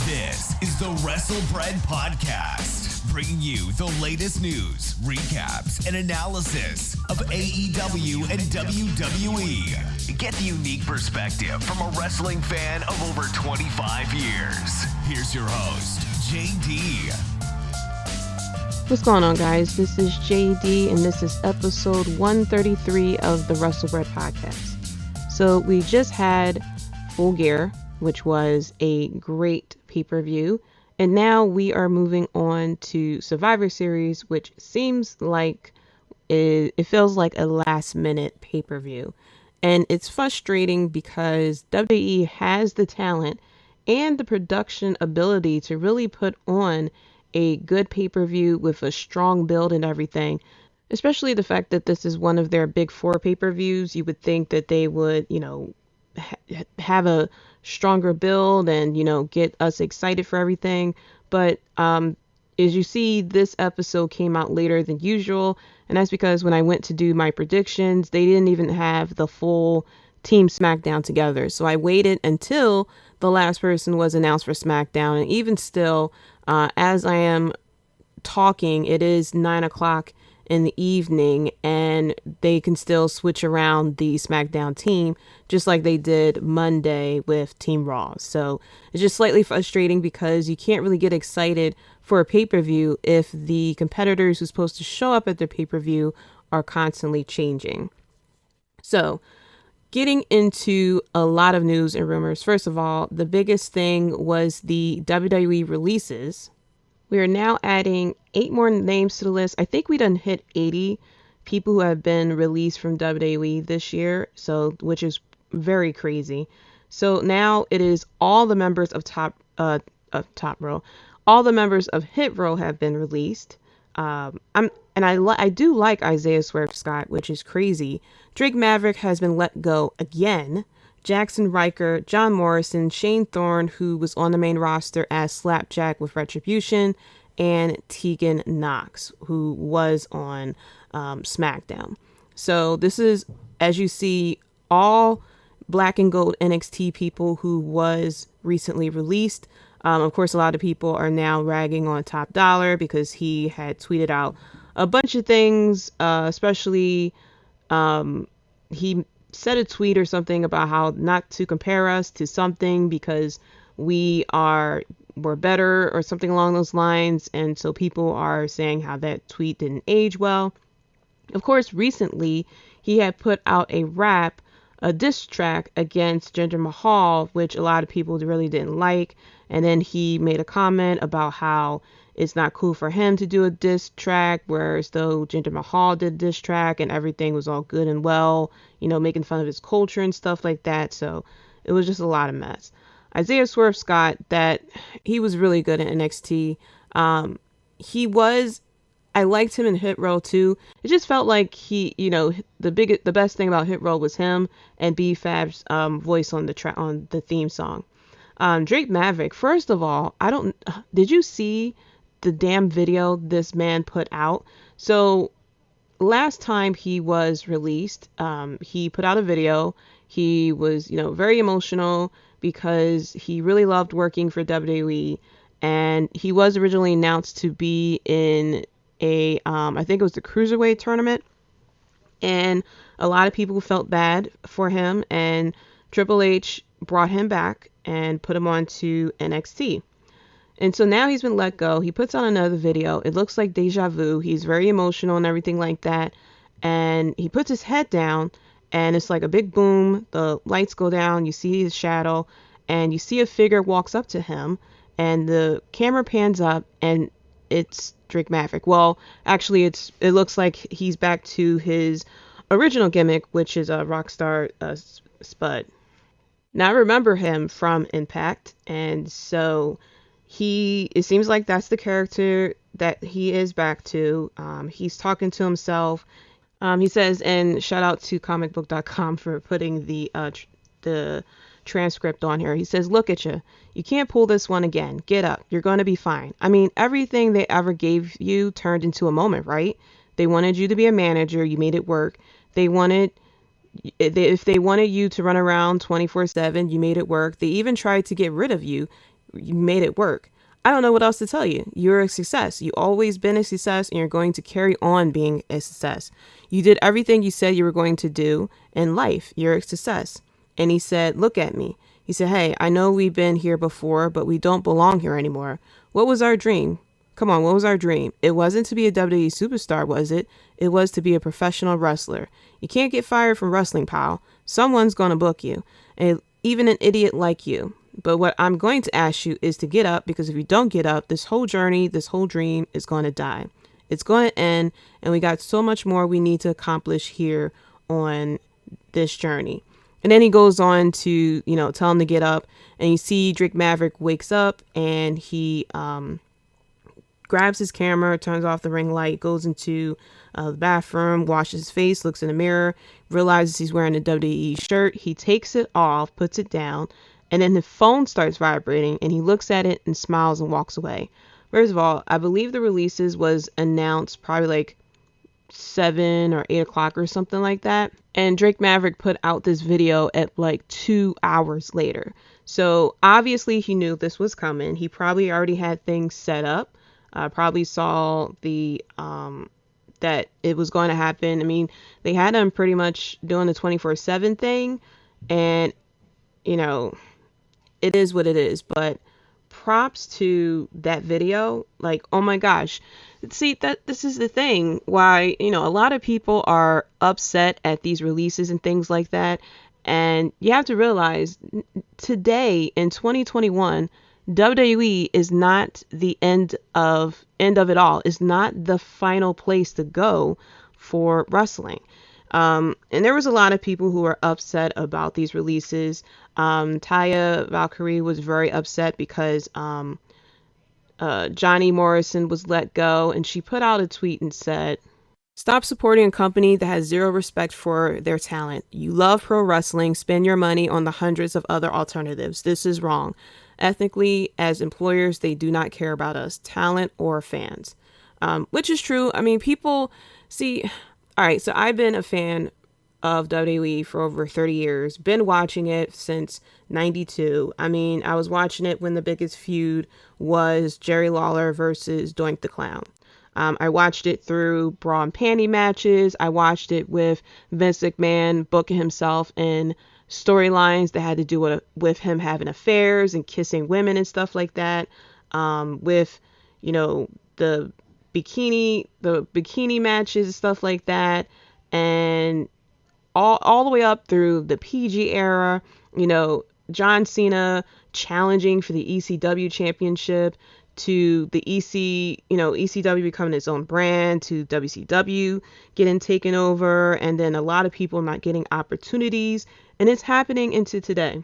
This is the WrestleBread Podcast, bringing you the latest news, recaps, and analysis of AEW and WWE. Get the unique perspective from a wrestling fan of over 25 years. Here's your host, Jaydee. What's going on, guys? This is Jaydee, and this is episode 133 of the WrestleBread Podcast. So we just had Full Gear, which was a great pay-per-view, and now we are moving on to Survivor Series, which seems like it feels like a last-minute pay-per-view, and it's frustrating because WWE has the talent and the production ability to really put on a good pay-per-view with a strong build and everything, especially the fact that this is one of their big four pay-per-views. You would think that they would, have a stronger build and, get us excited for everything. But as you see, this episode came out later than usual. And that's because when I went to do my predictions, they didn't even have the full Team SmackDown together. So I waited until the last person was announced for SmackDown. And even still, as I am talking, it is 9 o'clock in the evening, and they can still switch around the SmackDown team just like they did Monday with Team Raw. So it's just slightly frustrating because you can't really get excited for a pay-per-view if the competitors who's supposed to show up at the pay-per-view are constantly changing. So getting into a lot of news and rumors. First of all, the biggest thing was the WWE releases. We are now adding 8 more names to the list. I think we done hit 80 people who have been released from WWE this year, which is very crazy. So now it is all the members of Top Row. All the members of Hit Row have been released. I do like Isaiah Swerve Scott, which is crazy. Drake Maverick has been let go again. Jackson Riker, John Morrison, Shane Thorne, who was on the main roster as Slapjack with Retribution, and Tegan Knox, who was on SmackDown. So this is, as you see, all black and gold NXT people who was recently released. Of course, a lot of people are now ragging on Top Dollar because he had tweeted out a bunch of things, especially he said a tweet or something about how not to compare us to something because we're better or something along those lines. And so people are saying how that tweet didn't age well. Of course, recently he had put out a diss track against Jinder Mahal, which a lot of people really didn't like. And then he made a comment about how it's not cool for him to do a diss track, whereas though Jinder Mahal did a diss track and everything was all good and well, making fun of his culture and stuff like that. So it was just a lot of mess. Isaiah Swerve Scott, that he was really good at NXT. I liked him in Hit Row too. It just felt like the best thing about Hit Row was him and B-Fab's voice on the theme song. Drake Maverick, first of all, did you see the damn video this man put out? So last time he was released, he put out a video. He was, very emotional because he really loved working for WWE, and he was originally announced to be in I think it was the Cruiserweight tournament, and a lot of people felt bad for him, and Triple H brought him back and put him on to NXT. And so now he's been let go. He puts on another video. It looks like deja vu. He's very emotional and everything like that. And he puts his head down, and it's like a big boom. The lights go down. You see his shadow, and you see a figure walks up to him, and the camera pans up, and it's Drake Maverick. Well, actually, it looks like he's back to his original gimmick, which is a Rockstar Spud. Now, I remember him from Impact, and so it seems like that's the character that he is back to. He's talking to himself. He says, and shout out to comicbook.com for putting the transcript on here. He says, "Look at you. You can't pull this one again. Get up. You're going to be fine. I mean, everything they ever gave you turned into a moment, right? They wanted you to be a manager. You made it work. If they wanted you to run around 24/7, you made it work. They even tried to get rid of you. You made it work. I don't know what else to tell you. You're a success. You always been a success, and you're going to carry on being a success. You did everything you said you were going to do in life. You're a success. And he said, look at me. He said, hey, I know we've been here before, but we don't belong here anymore. What was our dream? Come on, what was our dream? It wasn't to be a WWE superstar, was it? It was to be a professional wrestler. You can't get fired from wrestling, pal. Someone's going to book you, and even an idiot like you. But what I'm going to ask you is to get up, because if you don't get up, this whole journey, this whole dream is going to die. It's going to end, and we got so much more we need to accomplish here on this journey. And then he goes on to, tell him to get up, and you see Drake Maverick wakes up, and he grabs his camera, turns off the ring light, goes into the bathroom, washes his face, looks in the mirror, realizes he's wearing a WWE shirt. He takes it off, puts it down, and then the phone starts vibrating, and he looks at it and smiles and walks away. First of all, I believe the releases was announced probably like 7 or 8 o'clock or something like that. And Drake Maverick put out this video at like 2 hours later. So obviously he knew this was coming. He probably already had things set up. Probably saw the that it was going to happen. I mean, they had him pretty much doing the 24/7 thing, and it is what it is. But props to that video. Like, oh my gosh. See, that this is the thing why, a lot of people are upset at these releases and things like that. And you have to realize today in 2021, WWE is not the end of it all. It's not the final place to go for wrestling. And there was a lot of people who were upset about these releases. Taya Valkyrie was very upset because Johnny Morrison was let go, and she put out a tweet and said, "Stop supporting a company that has zero respect for their talent. You love pro wrestling, spend your money on the hundreds of other alternatives. This is wrong. Ethnically, as employers, they do not care about us, talent or fans." Which is true. I mean, people see, all right, so I've been a fan of WWE for over 30 years, been watching it since 92. I mean, I was watching it when the biggest feud was Jerry Lawler versus Doink the Clown. I watched it through bra and panty matches. I watched it with Vince McMahon booking himself in storylines that had to do with him having affairs and kissing women and stuff like that. With, the bikini matches and stuff like that. And all the way up through the PG era, John Cena challenging for the ECW championship, to the ECW becoming its own brand, to WCW getting taken over, and then a lot of people not getting opportunities, and it's happening into today.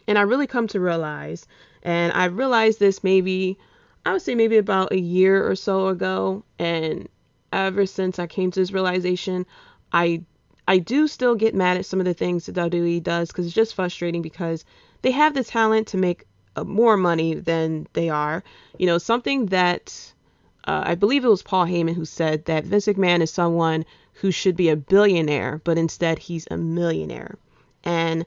And I really come to realize, and I realized this maybe about a year or so ago, and ever since I came to this realization, I do still get mad at some of the things that WWE does, because it's just frustrating, because they have the talent to make more money than they are. Something that I believe it was Paul Heyman who said that Vince McMahon is someone who should be a billionaire, but instead he's a millionaire. And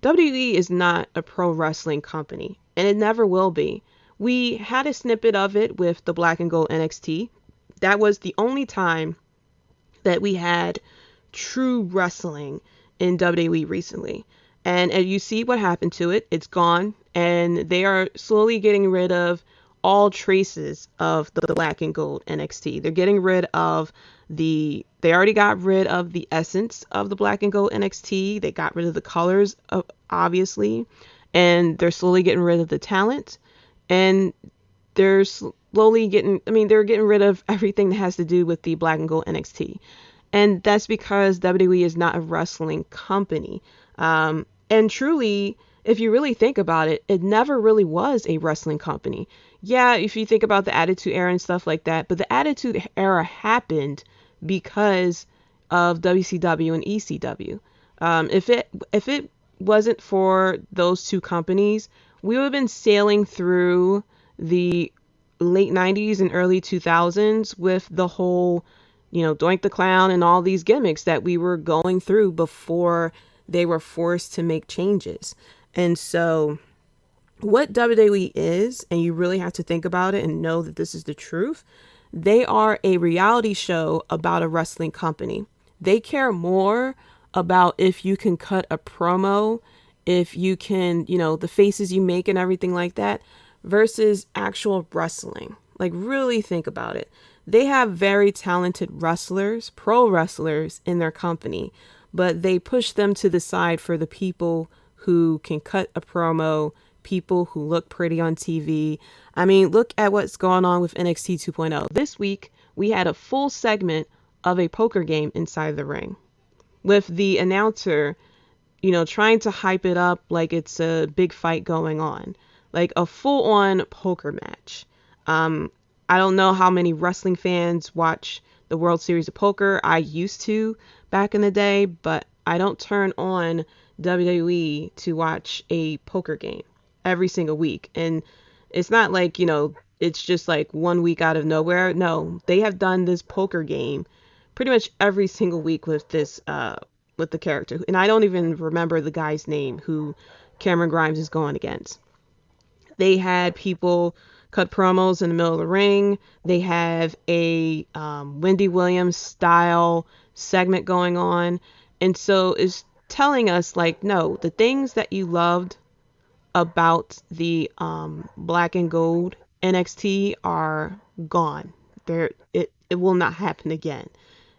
WWE is not a pro wrestling company, and it never will be. We had a snippet of it with the Black and Gold NXT. That was the only time that we had true wrestling in WWE recently. And you see what happened to it. It's gone. And they are slowly getting rid of all traces of the Black and Gold NXT. They're getting rid of they already got rid of the essence of the Black and Gold NXT. They got rid of the colors, obviously. And they're slowly getting rid of the talent. And they're they're getting rid of everything that has to do with the Black and Gold NXT. And that's because WWE is not a wrestling company. And truly, if you really think about it, it never really was a wrestling company. Yeah, if you think about the Attitude Era and stuff like that, but the Attitude Era happened because of WCW and ECW. If it wasn't for those two companies, we would have been sailing through the late 90s and early 2000s with the whole, Doink the Clown and all these gimmicks that we were going through before they were forced to make changes. And so what WWE is, and you really have to think about it and know that this is the truth, they are a reality show about a wrestling company. They care more about if you can cut a promo, if you can, the faces you make and everything like that, versus actual wrestling. Like, really think about it. They have very talented wrestlers, pro wrestlers in their company, but they push them to the side for the people who can cut a promo, people who look pretty on TV. I mean, look at what's going on with NXT 2.0. This week, we had a full segment of a poker game inside the ring with the announcer, trying to hype it up like it's a big fight going on, like a full-on poker match. I don't know how many wrestling fans watch the World Series of Poker. I used to back in the day, but I don't turn on WWE to watch a poker game every single week. And it's not like, it's just like 1 week out of nowhere. No, they have done this poker game pretty much every single week with this, with the character. And I don't even remember the guy's name who Cameron Grimes is going against. They had people cut promos in the middle of the ring. They have a Wendy Williams style segment going on. And so it's telling us, like, no, the things that you loved about the black and gold NXT are gone. It will not happen again.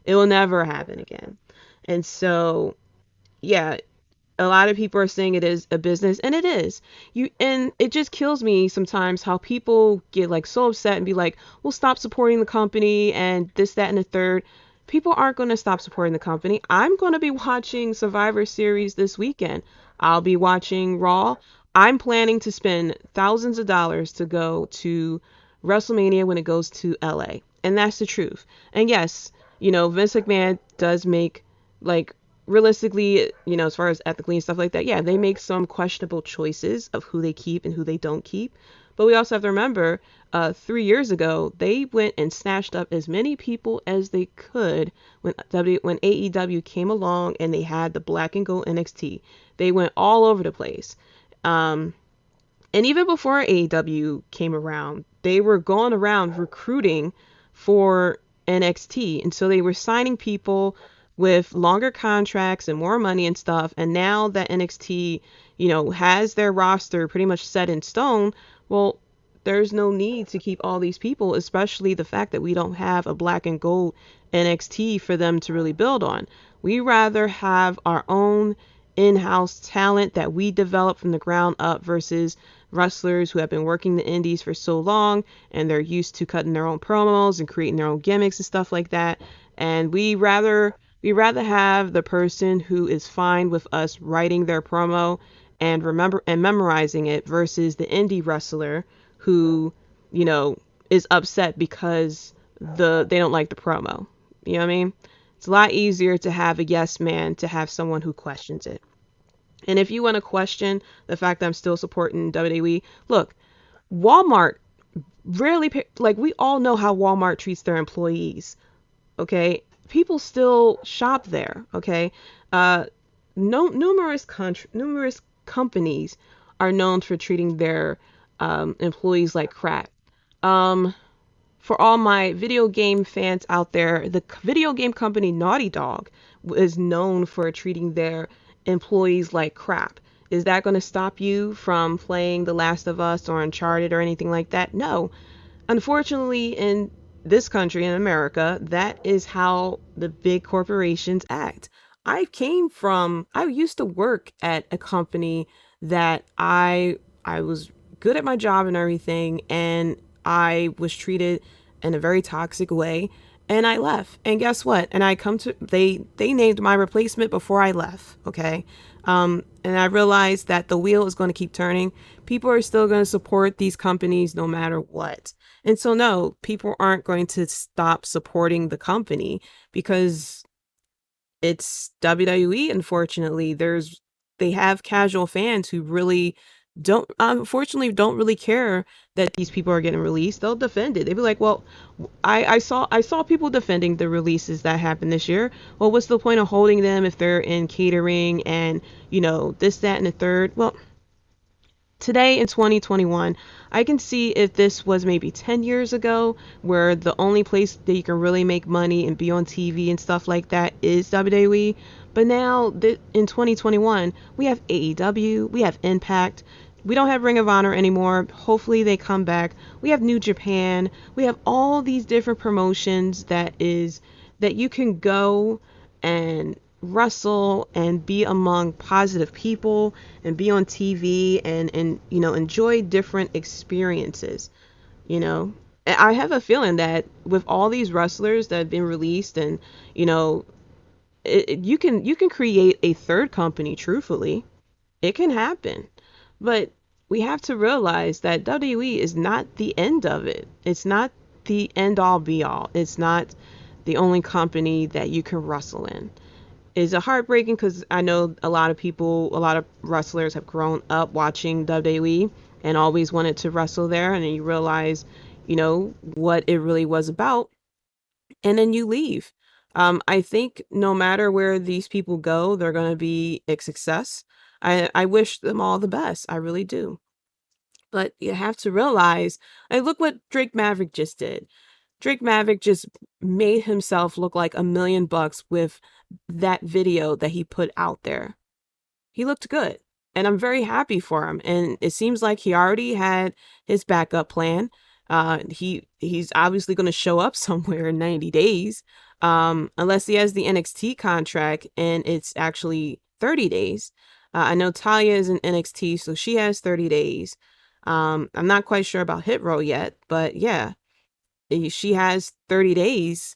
It will never happen again. And so, yeah, a lot of people are saying it is a business, and it is. And it just kills me sometimes how people get like so upset and be like, well, stop supporting the company and this, that, and the third. People aren't going to stop supporting the company. I'm going to be watching Survivor Series this weekend. I'll be watching Raw. I'm planning to spend thousands of dollars to go to WrestleMania when it goes to LA. And that's the truth. And yes, Vince McMahon does make, like, realistically, as far as ethically and stuff like that, yeah, they make some questionable choices of who they keep and who they don't keep. But we also have to remember, 3 years ago, they went and snatched up as many people as they could when AEW came along and they had the black and gold NXT. They went all over the place. And even before AEW came around, they were going around recruiting for NXT. And so they were signing people with longer contracts and more money and stuff. And now that NXT, has their roster pretty much set in stone, well, there's no need to keep all these people, especially the fact that we don't have a black and gold NXT for them to really build on. We rather have our own in-house talent that we develop from the ground up versus wrestlers who have been working the indies for so long and they're used to cutting their own promos and creating their own gimmicks and stuff like that. And we rather have the person who is fine with us writing their promo and memorizing it versus the indie wrestler who, is upset because they don't like the promo. You know what I mean? It's a lot easier to have a yes man to have someone who questions it. And if you want to question the fact that I'm still supporting WWE, look, Walmart rarely, like, we all know how Walmart treats their employees. Okay, people still shop there. Okay, numerous companies are known for treating their employees like crap. For all my video game fans out there, the video game company Naughty Dog is known for treating their employees like crap. Is that going to stop you from playing The Last of Us or Uncharted or anything like that? No. Unfortunately, in this country, in America, that is how the big corporations act. I used to work at a company that I was good at my job and everything, and I was treated in a very toxic way, and I left. And guess what? And they named my replacement before I left. Okay. And I realized that the wheel is going to keep turning. People are still going to support these companies no matter what. And so, no, people aren't going to stop supporting the company because it's WWE. Unfortunately, they have casual fans who really unfortunately don't really care that these people are getting released. They'll defend it. They'll be like, well, I saw people defending the releases that happened this year. Well, what's the point of holding them if they're in catering and, this, that, and the third? Well, today in 2021, I can see if this was maybe 10 years ago, where the only place that you can really make money and be on TV and stuff like that is WWE. But now in 2021, we have AEW, we have Impact. We don't have Ring of Honor anymore. Hopefully they come back. We have New Japan. We have all these different promotions that you can go and wrestle and be among positive people and be on TV and enjoy different experiences. you know I have a feeling that with all these wrestlers that have been released, and you can create a third company. Truthfully, it can happen. But we have to realize that WWE is not the end of it. It's not the end all be all. It's not the only company that you can wrestle in. It's a heartbreaking, because I know a lot of wrestlers have grown up watching WWE and always wanted to wrestle there, and then you realize, what it really was about, and then you leave. I think no matter where these people go, they're going to be a success. I wish them all the best. I really do. But you have to realize, look what Drake Maverick just did. Drake Maverick just made himself look like $1 million with that video that he put out there. He looked good, and I'm very happy for him. And it seems like he already had his backup plan. He's obviously going to show up somewhere in 90 days, unless he has the NXT contract and it's actually 30 days. I know Talia is in NXT, so she has 30 days. I'm not quite sure about Hit Row yet, but yeah, she has 30 days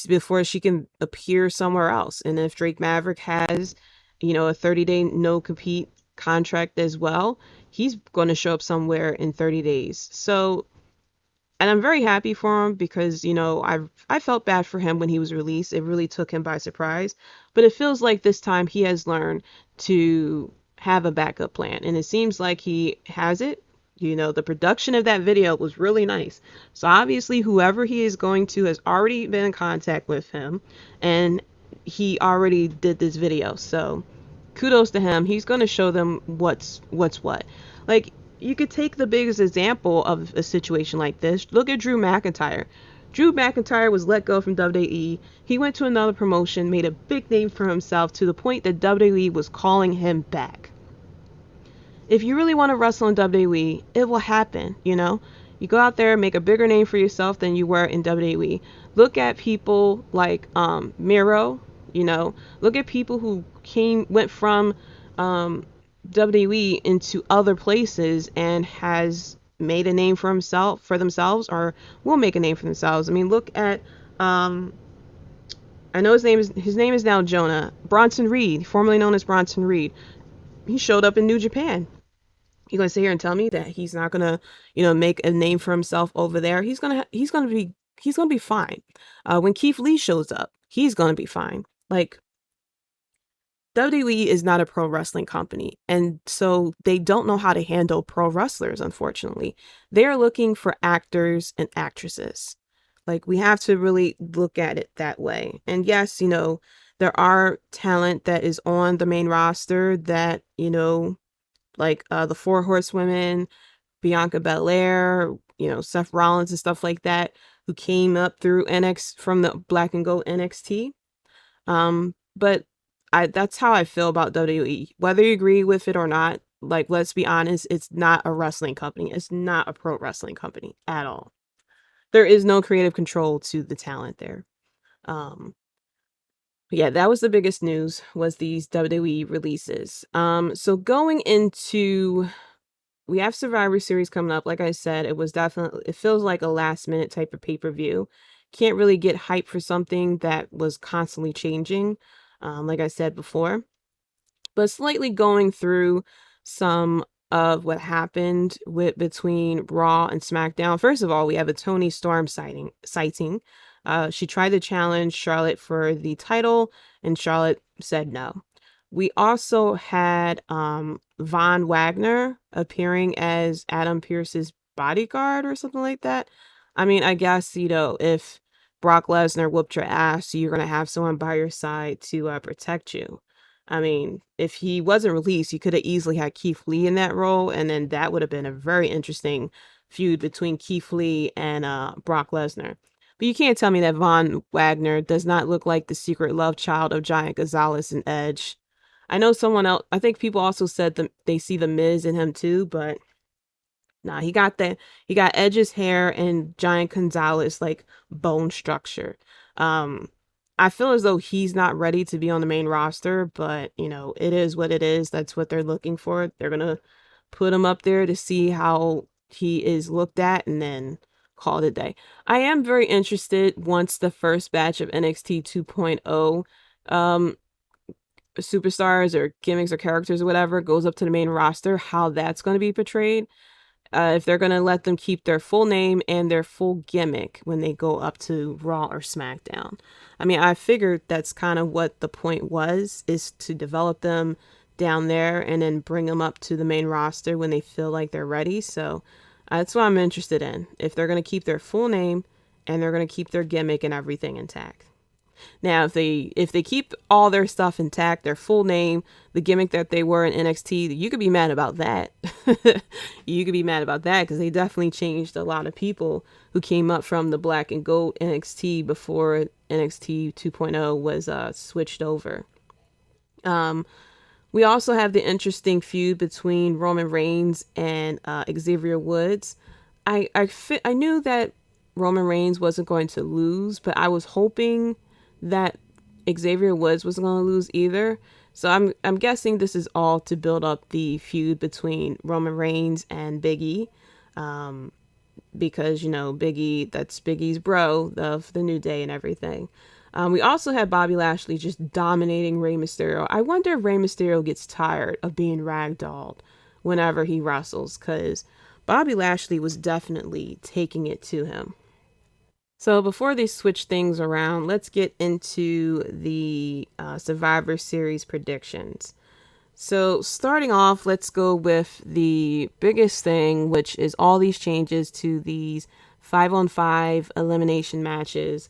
before she can appear somewhere else. And if Drake Maverick has, a 30-day no compete contract as well, he's going to show up somewhere in 30 days. So, and I'm very happy for him, because I felt bad for him when he was released. It really took him by surprise, but it feels like this time he has learned to have a backup plan, and it seems like he has it. The production of that video was really nice. So obviously whoever he is going to has already been in contact with him, and he already did this video. So kudos to him. He's going to show them what's what. Like, you could take the biggest example of a situation like this. Look at Drew McIntyre. Drew McIntyre was let go from WWE. He went to another promotion, made a big name for himself, to the point that WWE was calling him back. If you really want to wrestle in WWE, it will happen. You go out there, make a bigger name for yourself than you were in WWE. Look at people like Miro. Look at people who went from WWE into other places and has made a name for themselves, or will make a name for themselves. I mean, look at I know his name is now Jonah. Bronson Reed, formerly known as Bronson Reed. He showed up in New Japan. You're gonna sit here and tell me that he's not gonna, make a name for himself over there? He's gonna be fine. When Keith Lee shows up, he's gonna be fine. Like, WWE is not a pro wrestling company, and so they don't know how to handle pro wrestlers. Unfortunately, they are looking for actors and actresses. Like, we have to really look at it that way. And yes, there are talent that is on the main roster that, like the Four Horsewomen, Bianca Belair, Seth Rollins and stuff like that, who came up through from the Black and Gold NXT. But that's how I feel about WWE. Whether you agree with it or not, like, let's be honest, it's not a wrestling company. It's not a pro wrestling company at all. There is no creative control to the talent there. Yeah, that was the biggest news, was these WWE releases. So going into, we have Survivor Series coming up. Like I said, it feels like a last minute type of pay-per-view. Can't really get hype for something that was constantly changing, like I said before. But slightly going through some of what happened between Raw and SmackDown. First of all, we have a Toni Storm sighting. She tried to challenge Charlotte for the title, and Charlotte said no. We also had Von Wagner appearing as Adam Pearce's bodyguard or something like that. I mean, I guess, if Brock Lesnar whooped your ass, you're going to have someone by your side to protect you. I mean, if he wasn't released, you could have easily had Keith Lee in that role, and then that would have been a very interesting feud between Keith Lee and Brock Lesnar. But you can't tell me that Von Wagner does not look like the secret love child of Giant Gonzalez and Edge. I know someone else, I think people also said they see the Miz in him too, but nah, he got Edge's hair and Giant Gonzalez like bone structure. Um, I feel as though he's not ready to be on the main roster, but you know, it is what it is. That's what they're looking for. They're gonna put him up there to see how he is looked at and then call it a day. I am very interested once the first batch of NXT 2.0 um superstars or gimmicks or characters or whatever goes up to the main roster, how that's going to be portrayed. If they're going to let them keep their full name and their full gimmick when they go up to Raw or SmackDown. I mean, I figured that's kind of what the point was, is to develop them down there and then bring them up to the main roster when they feel like they're ready. So that's what I'm interested in. If they're going to keep their full name and they're going to keep their gimmick and everything intact. Now, if they keep all their stuff intact, their full name, the gimmick that they were in NXT, you could be mad about that. You could be mad about that because they definitely changed a lot of people who came up from the Black and Gold NXT before NXT 2.0 was switched over. We also have the interesting feud between Roman Reigns and Xavier Woods. I knew that Roman Reigns wasn't going to lose, but I was hoping that Xavier Woods wasn't going to lose either. So I'm guessing this is all to build up the feud between Roman Reigns and Big E. Because, you know, Big E, that's Big E's bro of the New Day and everything. We also had Bobby Lashley just dominating Rey Mysterio. I wonder if Rey Mysterio gets tired of being ragdolled whenever he wrestles, because Bobby Lashley was definitely taking it to him. So before they switch things around, let's get into the Survivor Series predictions. So starting off, let's go with the biggest thing, which is all these changes to these 5-on-5 elimination matches.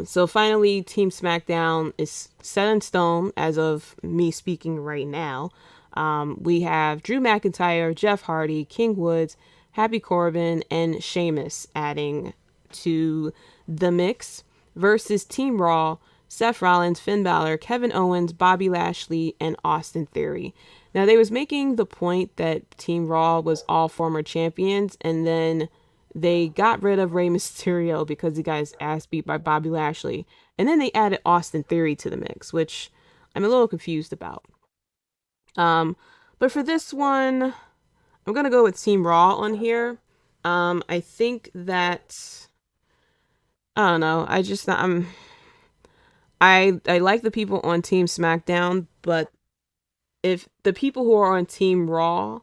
So finally, Team SmackDown is set in stone as of me speaking right now. We have Drew McIntyre, Jeff Hardy, King Woods, Happy Corbin, and Sheamus adding to the mix versus Team Raw, Seth Rollins, Finn Bálor, Kevin Owens, Bobby Lashley, and Austin Theory. Now, they was making the point that Team Raw was all former champions, and then they got rid of Rey Mysterio because he got his ass beat by Bobby Lashley. And then they added Austin Theory to the mix, which I'm a little confused about. But for this one, I'm going to go with Team Raw on here. I think that, I don't know. I like the people on Team SmackDown, but if the people who are on Team Raw,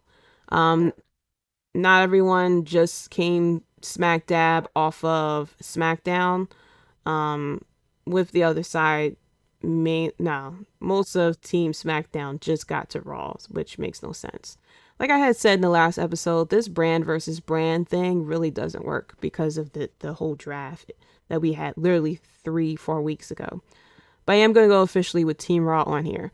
not everyone just came smack dab off of SmackDown. With the other side, most of Team SmackDown just got to Raw, which makes no sense. Like I had said in the last episode, this brand versus brand thing really doesn't work because of the whole draft that we had literally 3-4 weeks ago. But I am going to go officially with Team Raw on here.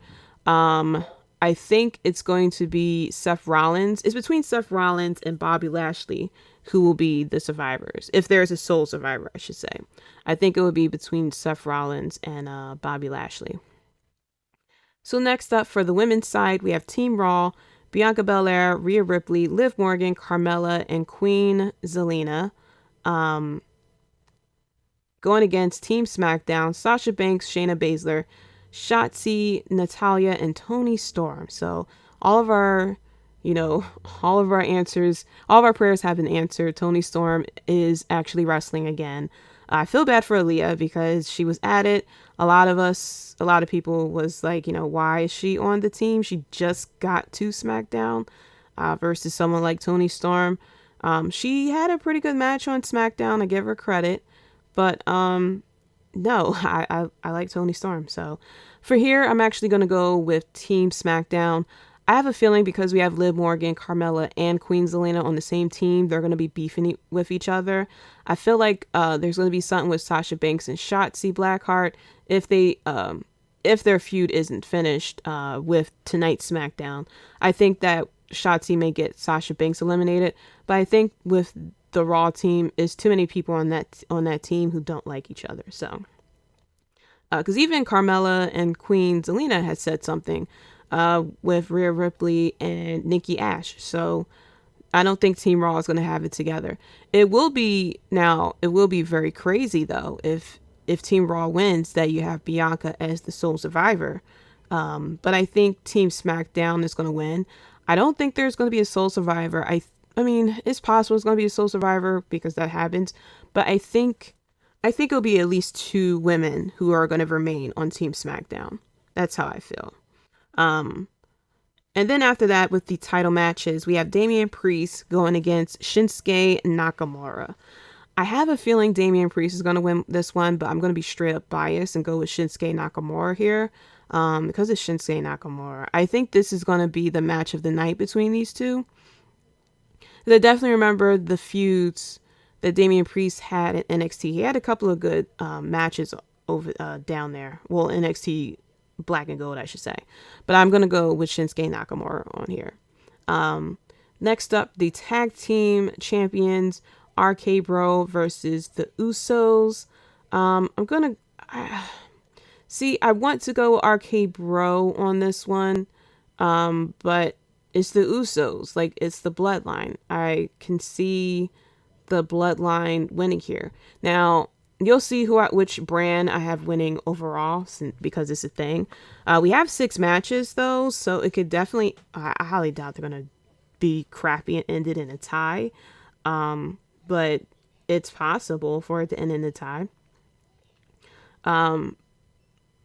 I think it's going to be Seth Rollins. It's between Seth Rollins and Bobby Lashley who will be the survivors. If there's a sole survivor, I should say. I think it would be between Seth Rollins and Bobby Lashley. So next up for the women's side, we have Team Raw, Bianca Belair, Rhea Ripley, Liv Morgan, Carmella, and Queen Zelina. Going against Team SmackDown, Sasha Banks, Shayna Baszler, Shotzi, Natalya, and Toni Storm. So all of our answers, all of our prayers have been answered. Toni Storm is actually wrestling again. I feel bad for Aaliyah because she was at it. A lot of people was like, why is she on the team? She just got to SmackDown versus someone like Toni Storm. She had a pretty good match on SmackDown. I give her credit. But no, I like Toni Storm. So for here, I'm actually going to go with Team SmackDown. I have a feeling because we have Liv Morgan, Carmella, and Queen Zelina on the same team, they're going to be beefing with each other. I feel like there's going to be something with Sasha Banks and Shotzi Blackheart if if their feud isn't finished with tonight's SmackDown. I think that Shotzi may get Sasha Banks eliminated, but I think with the Raw team is too many people on that team who don't like each other. So, because even Carmella and Queen Zelina had said something with Rhea Ripley and Nikki Ash. So I don't think Team Raw is going to have it together. It will be very crazy though if Team Raw wins, that you have Bianca as the sole survivor. But I think Team SmackDown is going to win. I don't think there's going to be a sole survivor. I mean, it's possible it's going to be a sole survivor because that happens. But I think it'll be at least 2 women who are going to remain on Team SmackDown. That's how I feel. And then after that, with the title matches, we have Damian Priest going against Shinsuke Nakamura. I have a feeling Damian Priest is going to win this one, but I'm going to be straight up biased and go with Shinsuke Nakamura here. Because it's Shinsuke Nakamura. I think this is going to be the match of the night between these two. I definitely remember the feuds that Damian Priest had at NXT. He had a couple of good matches over down there. Well, NXT Black and Gold, I should say. But I'm going to go with Shinsuke Nakamura on here. Next up, the tag team champions, RK Bro versus the Usos. I'm going to... See, I want to go RK Bro on this one, but it's the Usos. Like, it's the Bloodline. I can see the Bloodline winning here. Now, you'll see which brand I have winning overall, because it's a thing. We have 6 matches, though, so it could definitely... I highly doubt they're going to be crappy and end it in a tie. But it's possible for it to end in a tie.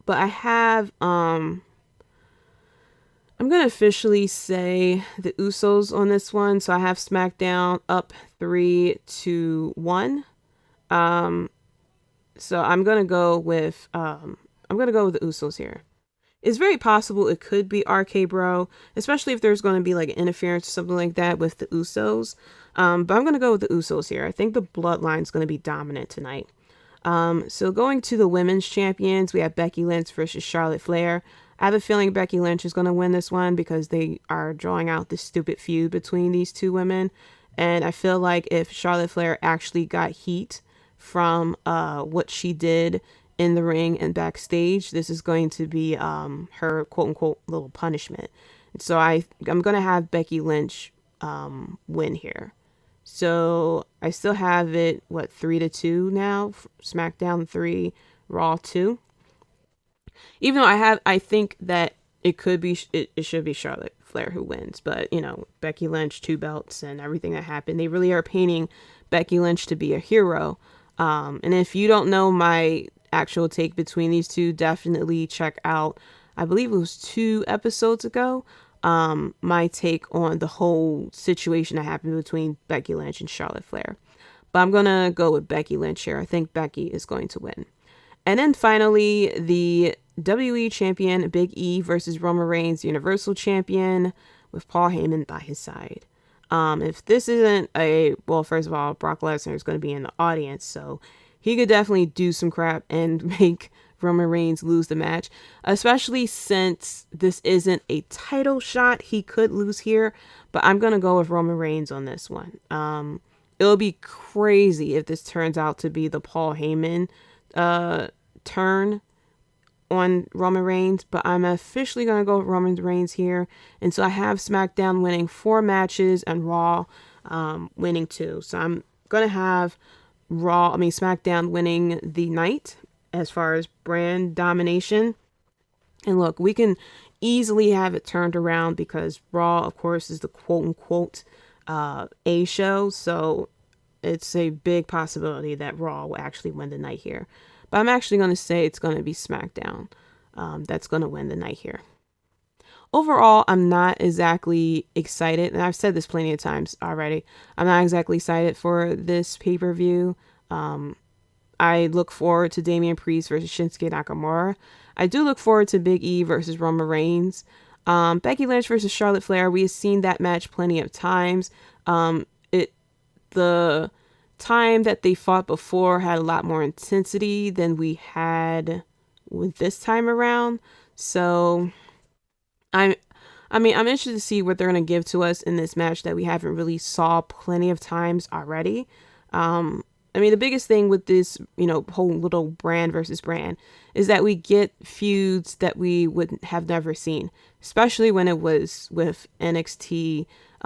But I have, I'm going to officially say the Usos on this one. So I have SmackDown up 3-1. So I'm going to go with the Usos here. It's very possible it could be RK Bro, especially if there's going to be like interference or something like that with the Usos. But I'm going to go with the Usos here. I think the Bloodline's going to be dominant tonight. So going to the women's champions, we have Becky Lynch versus Charlotte Flair. I have a feeling Becky Lynch is going to win this one because they are drawing out this stupid feud between these 2 women. And I feel like if Charlotte Flair actually got heat from what she did in the ring and backstage, this is going to be her quote-unquote little punishment. So I'm going to have Becky Lynch win here. So I still have it, 3-2 now? SmackDown 3, Raw 2. Even though I think that it should be Charlotte Flair who wins. But, Becky Lynch, 2 belts and everything that happened. They really are painting Becky Lynch to be a hero. And if you don't know my actual take between these two, definitely check out, I believe it was 2 episodes ago, my take on the whole situation that happened between Becky Lynch and Charlotte Flair. But I'm going to go with Becky Lynch here. I think Becky is going to win. And then finally, the WWE Champion, Big E versus Roman Reigns, Universal Champion, with Paul Heyman by his side. If this isn't first of all, Brock Lesnar is going to be in the audience, so he could definitely do some crap and make Roman Reigns lose the match, especially since this isn't a title shot. He could lose here, but I'm going to go with Roman Reigns on this one. It'll be crazy if this turns out to be the Paul Heyman turn on Roman Reigns, but I'm officially going to go with Roman Reigns here. And so I have SmackDown winning 4 matches and Raw winning 2. So I'm going to have SmackDown winning the night as far as brand domination. And look, we can easily have it turned around because Raw, of course, is the quote-unquote A show. So it's a big possibility that Raw will actually win the night here. But I'm actually going to say it's going to be SmackDown that's going to win the night here. Overall, I'm not exactly excited. And I've said this plenty of times already. I'm not exactly excited for this pay-per-view. I look forward to Damian Priest versus Shinsuke Nakamura. I do look forward to Big E versus Roman Reigns. Becky Lynch versus Charlotte Flair. We have seen that match plenty of times. The time that they fought before had a lot more intensity than we had with this time around. So I'm interested to see what they're going to give to us in this match that we haven't really saw plenty of times already. The biggest thing with this, whole little brand versus brand is that we get feuds that we would have never seen, especially when it was with NXT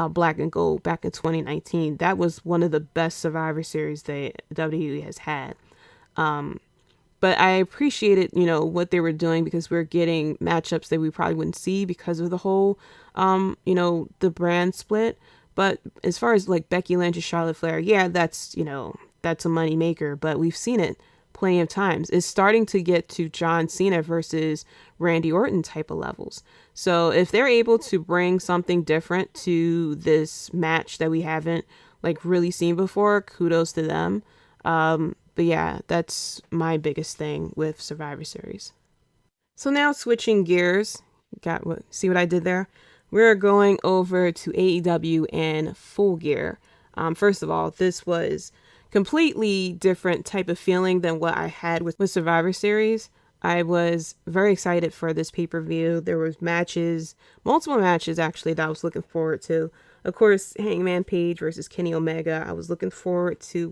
Black and Gold back in 2019. That was one of the best Survivor Series that WWE has had. But I appreciated, what they were doing because we're getting matchups that we probably wouldn't see because of the whole, the brand split. But as far as like Becky Lynch and Charlotte Flair, yeah, that's a money maker, but we've seen it plenty of times. It's starting to get to John Cena versus Randy Orton type of levels. So if they're able to bring something different to this match that we haven't like really seen before, kudos to them. But yeah, that's my biggest thing with Survivor Series. So now switching gears, see what I did there? We're going over to AEW and Full Gear. First of all, this was completely different type of feeling than what I had with Survivor Series. I was very excited for this pay-per-view. There was multiple matches actually that I was looking forward to. Of course, Hangman Page versus Kenny Omega. I was looking forward to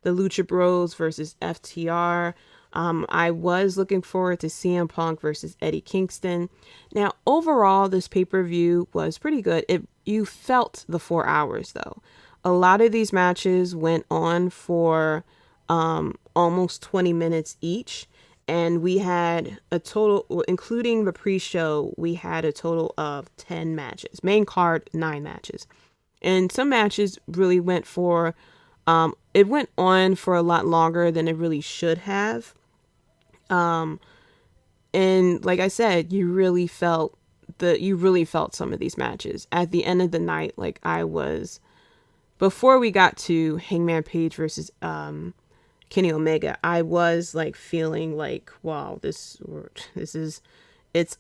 the Lucha Bros versus FTR. I was looking forward to CM Punk versus Eddie Kingston. Now, overall, this pay-per-view was pretty good. You felt the 4 hours, though. A lot of these matches went on for almost 20 minutes each. And we had a total, including the pre-show, we had a total of 10 matches. Main card, 9 matches. And some matches really went it went on for a lot longer than it really should have. And like I said, you really felt some of these matches. At the end of the night, before we got to Hangman Page versus Kenny Omega, I was like feeling like, wow, it's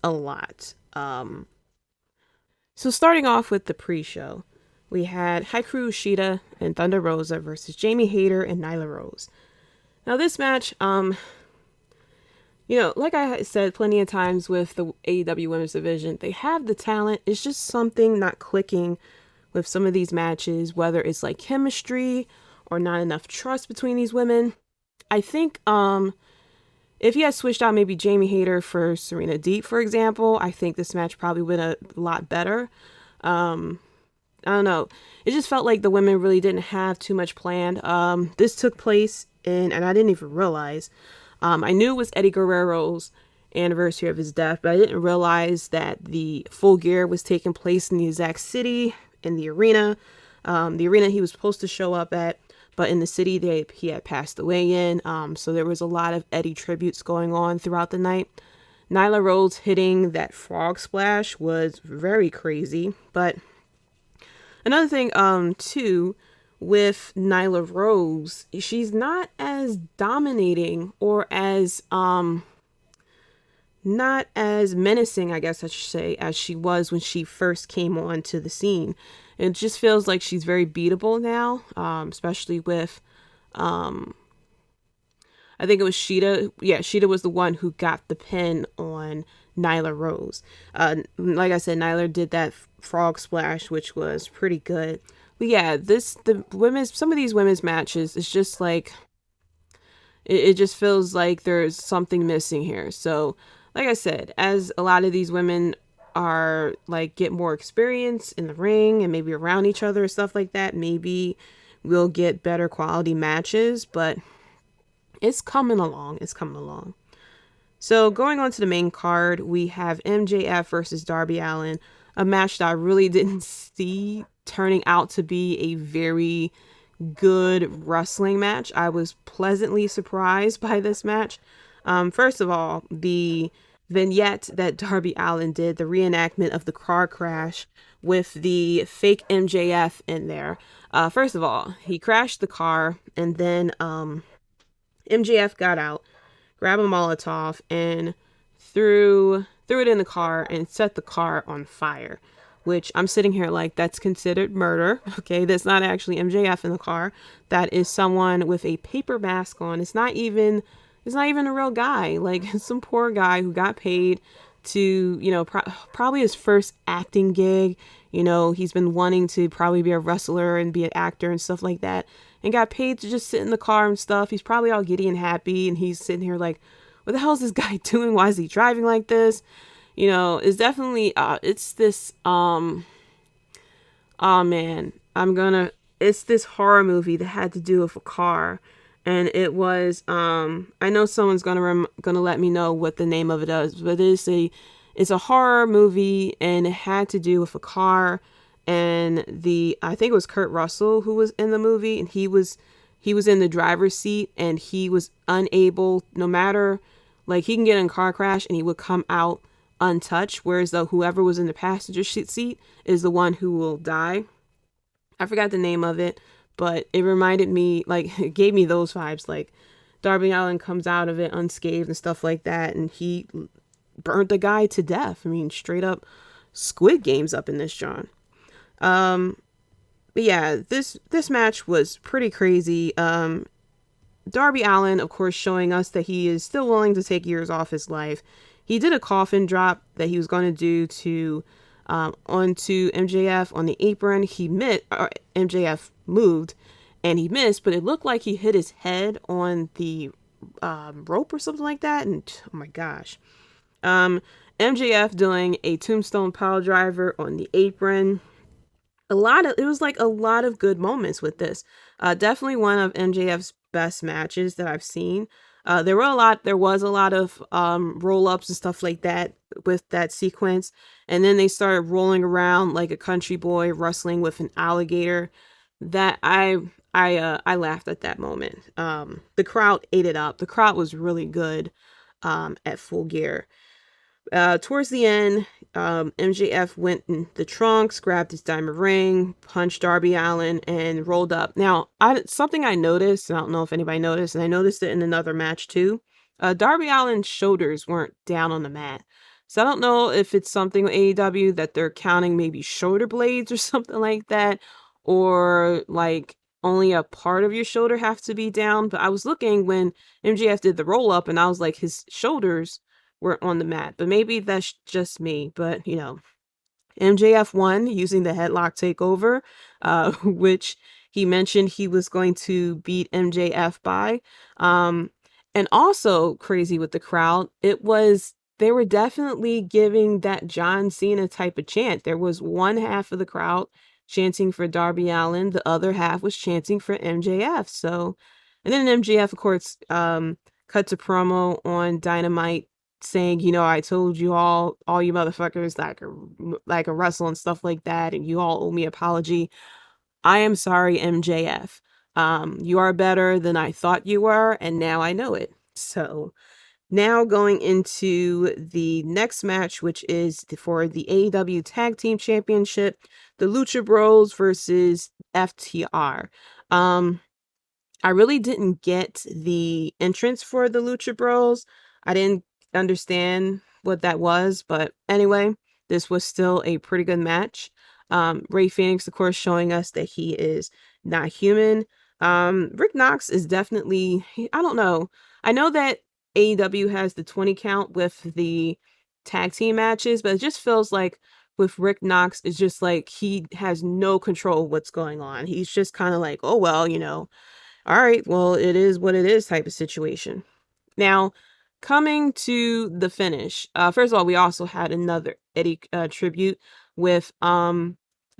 a lot. So starting off with the pre-show, we had Hikaru Shida and Thunder Rosa versus Jamie Hayter and Nyla Rose. Now this match, like I said plenty of times with the AEW Women's Division, they have the talent. It's just something not clicking with some of these matches, whether it's like chemistry or not enough trust between these women. I think if you had switched out maybe Jamie Hayter for Serena Deeb, for example, I think this match probably would have a lot better. I don't know. It just felt like the women really didn't have too much planned. This took place and I didn't even realize. I knew it was Eddie Guerrero's anniversary of his death, but I didn't realize that the Full Gear was taking place in the exact city, in the arena he was supposed to show up at. But in the city he had passed away in. So there was a lot of Eddie tributes going on throughout the night. Nyla Rose hitting that frog splash was very crazy. But another thing, too, with Nyla Rose, she's not as dominating or as, not as menacing, I guess I should say, as she was when she first came onto the scene. It just feels like she's very beatable now, especially with, I think it was Shida. Yeah, Shida was the one who got the pin on Nyla Rose. Like I said, Nyla did that frog splash, which was pretty good. But yeah, some of these women's matches, it's just like, it just feels like there's something missing here. So, like I said, as a lot of these women are get more experience in the ring and maybe around each other and stuff like that, maybe we'll get better quality matches, but it's coming along. So going on to the main card, we have MJF versus Darby Allen, a match that I really didn't see turning out to be a very good wrestling match. I was pleasantly surprised by this match. First of all, the vignette that Darby Allen did, the reenactment of the car crash with the fake MJF in there. First of all, he crashed the car and then MJF got out, grabbed a Molotov and threw it in the car and set the car on fire, which I'm sitting here like, that's considered murder. Okay, that's not actually MJF in the car. That is someone with a paper mask on. It's not even is not even a real guy. Like, some poor guy who got paid to, you know, probably his first acting gig. You know, he's been wanting to probably be a wrestler and be an actor and stuff like that, and got paid to just sit in the car and stuff. He's probably all giddy and happy, and he's sitting here like, what the hell is this guy doing? Why is he driving like this? You know, it's definitely, it's this, oh man, it's this horror movie that had to do with a car. And it was, I know someone's gonna let me know what the name of it is, but it's a horror movie, and it had to do with a car. And I think it was Kurt Russell who was in the movie, and he was in the driver's seat, and he was unable, no matter, like, he can get in a car crash and he would come out untouched, whereas though whoever was in the passenger seat is the one who will die. I forgot the name of it, but it reminded me, like, it gave me those vibes. Like, Darby Allen comes out of it unscathed and stuff like that, and he burnt the guy to death. I mean, straight up Squid Games up in this John. But yeah, this match was pretty crazy. Darby Allen, of course, showing us that he is still willing to take years off his life. He did a coffin drop that he was going to do to onto MJF on the apron. He MJF moved and he missed, but it looked like he hit his head on the rope or something like that. And oh my gosh, MJF doing a tombstone pile driver on the apron. It was like a lot of good moments with this. Definitely one of MJF's best matches that I've seen. There was a lot of roll-ups and stuff like that with that sequence. And then they started rolling around like a country boy wrestling with an alligator. That I laughed at that moment. The crowd ate it up. The crowd was really good at Full Gear. Towards the end, MJF went in the trunks, grabbed his diamond ring, punched Darby Allen, and rolled up. Now, something I noticed, and I don't know if anybody noticed, and I noticed it in another match too, Darby Allen's shoulders weren't down on the mat. So I don't know if it's something with AEW that they're counting maybe shoulder blades or something like that, or like only a part of your shoulder have to be down. But I was looking when MJF did the roll up, and I was like, his shoulders were on the mat, but maybe that's just me. But you know, MJF won using the headlock takeover, which he mentioned he was going to beat MJF by. And also crazy with the crowd, they were definitely giving that John Cena type of chant. There was one half of the crowd chanting for Darby Allen, the other half was chanting for MJF. So, and then MJF, of course, cuts a promo on Dynamite saying, you know, I told you all you motherfuckers like a wrestle and stuff like that, and you all owe me an apology. I am sorry, MJF. You are better than I thought you were, and now I know it. So now going into the next match, which is for the AEW Tag Team Championship, the Lucha Bros versus FTR. I really didn't get the entrance for the Lucha Bros. I didn't understand what that was, but anyway, this was still a pretty good match. Rey Fenix, of course, showing us that he is not human. Rick Knox is definitely, I don't know. I know that AEW has the 20 count with the tag team matches, but it just feels like with Rick Knox, it's just like he has no control of what's going on. He's just kind of like, oh, well, you know, all right, well, it is what it is type of situation. Now, coming to the finish, first of all, we also had another Eddie tribute with, I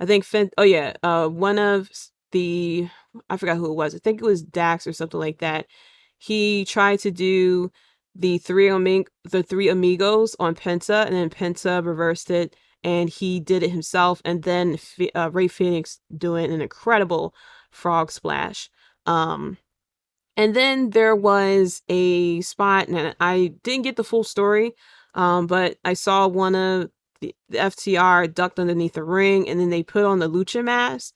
think, one of the, I forgot who it was. I think it was Dax or something like that. He tried to do the three amigos on Penta, and then Penta reversed it, and he did it himself, and then Rey Fenix doing an incredible frog splash. And then there was a spot, and I didn't get the full story, but I saw one of the FTR ducked underneath the ring, and then they put on the lucha mask,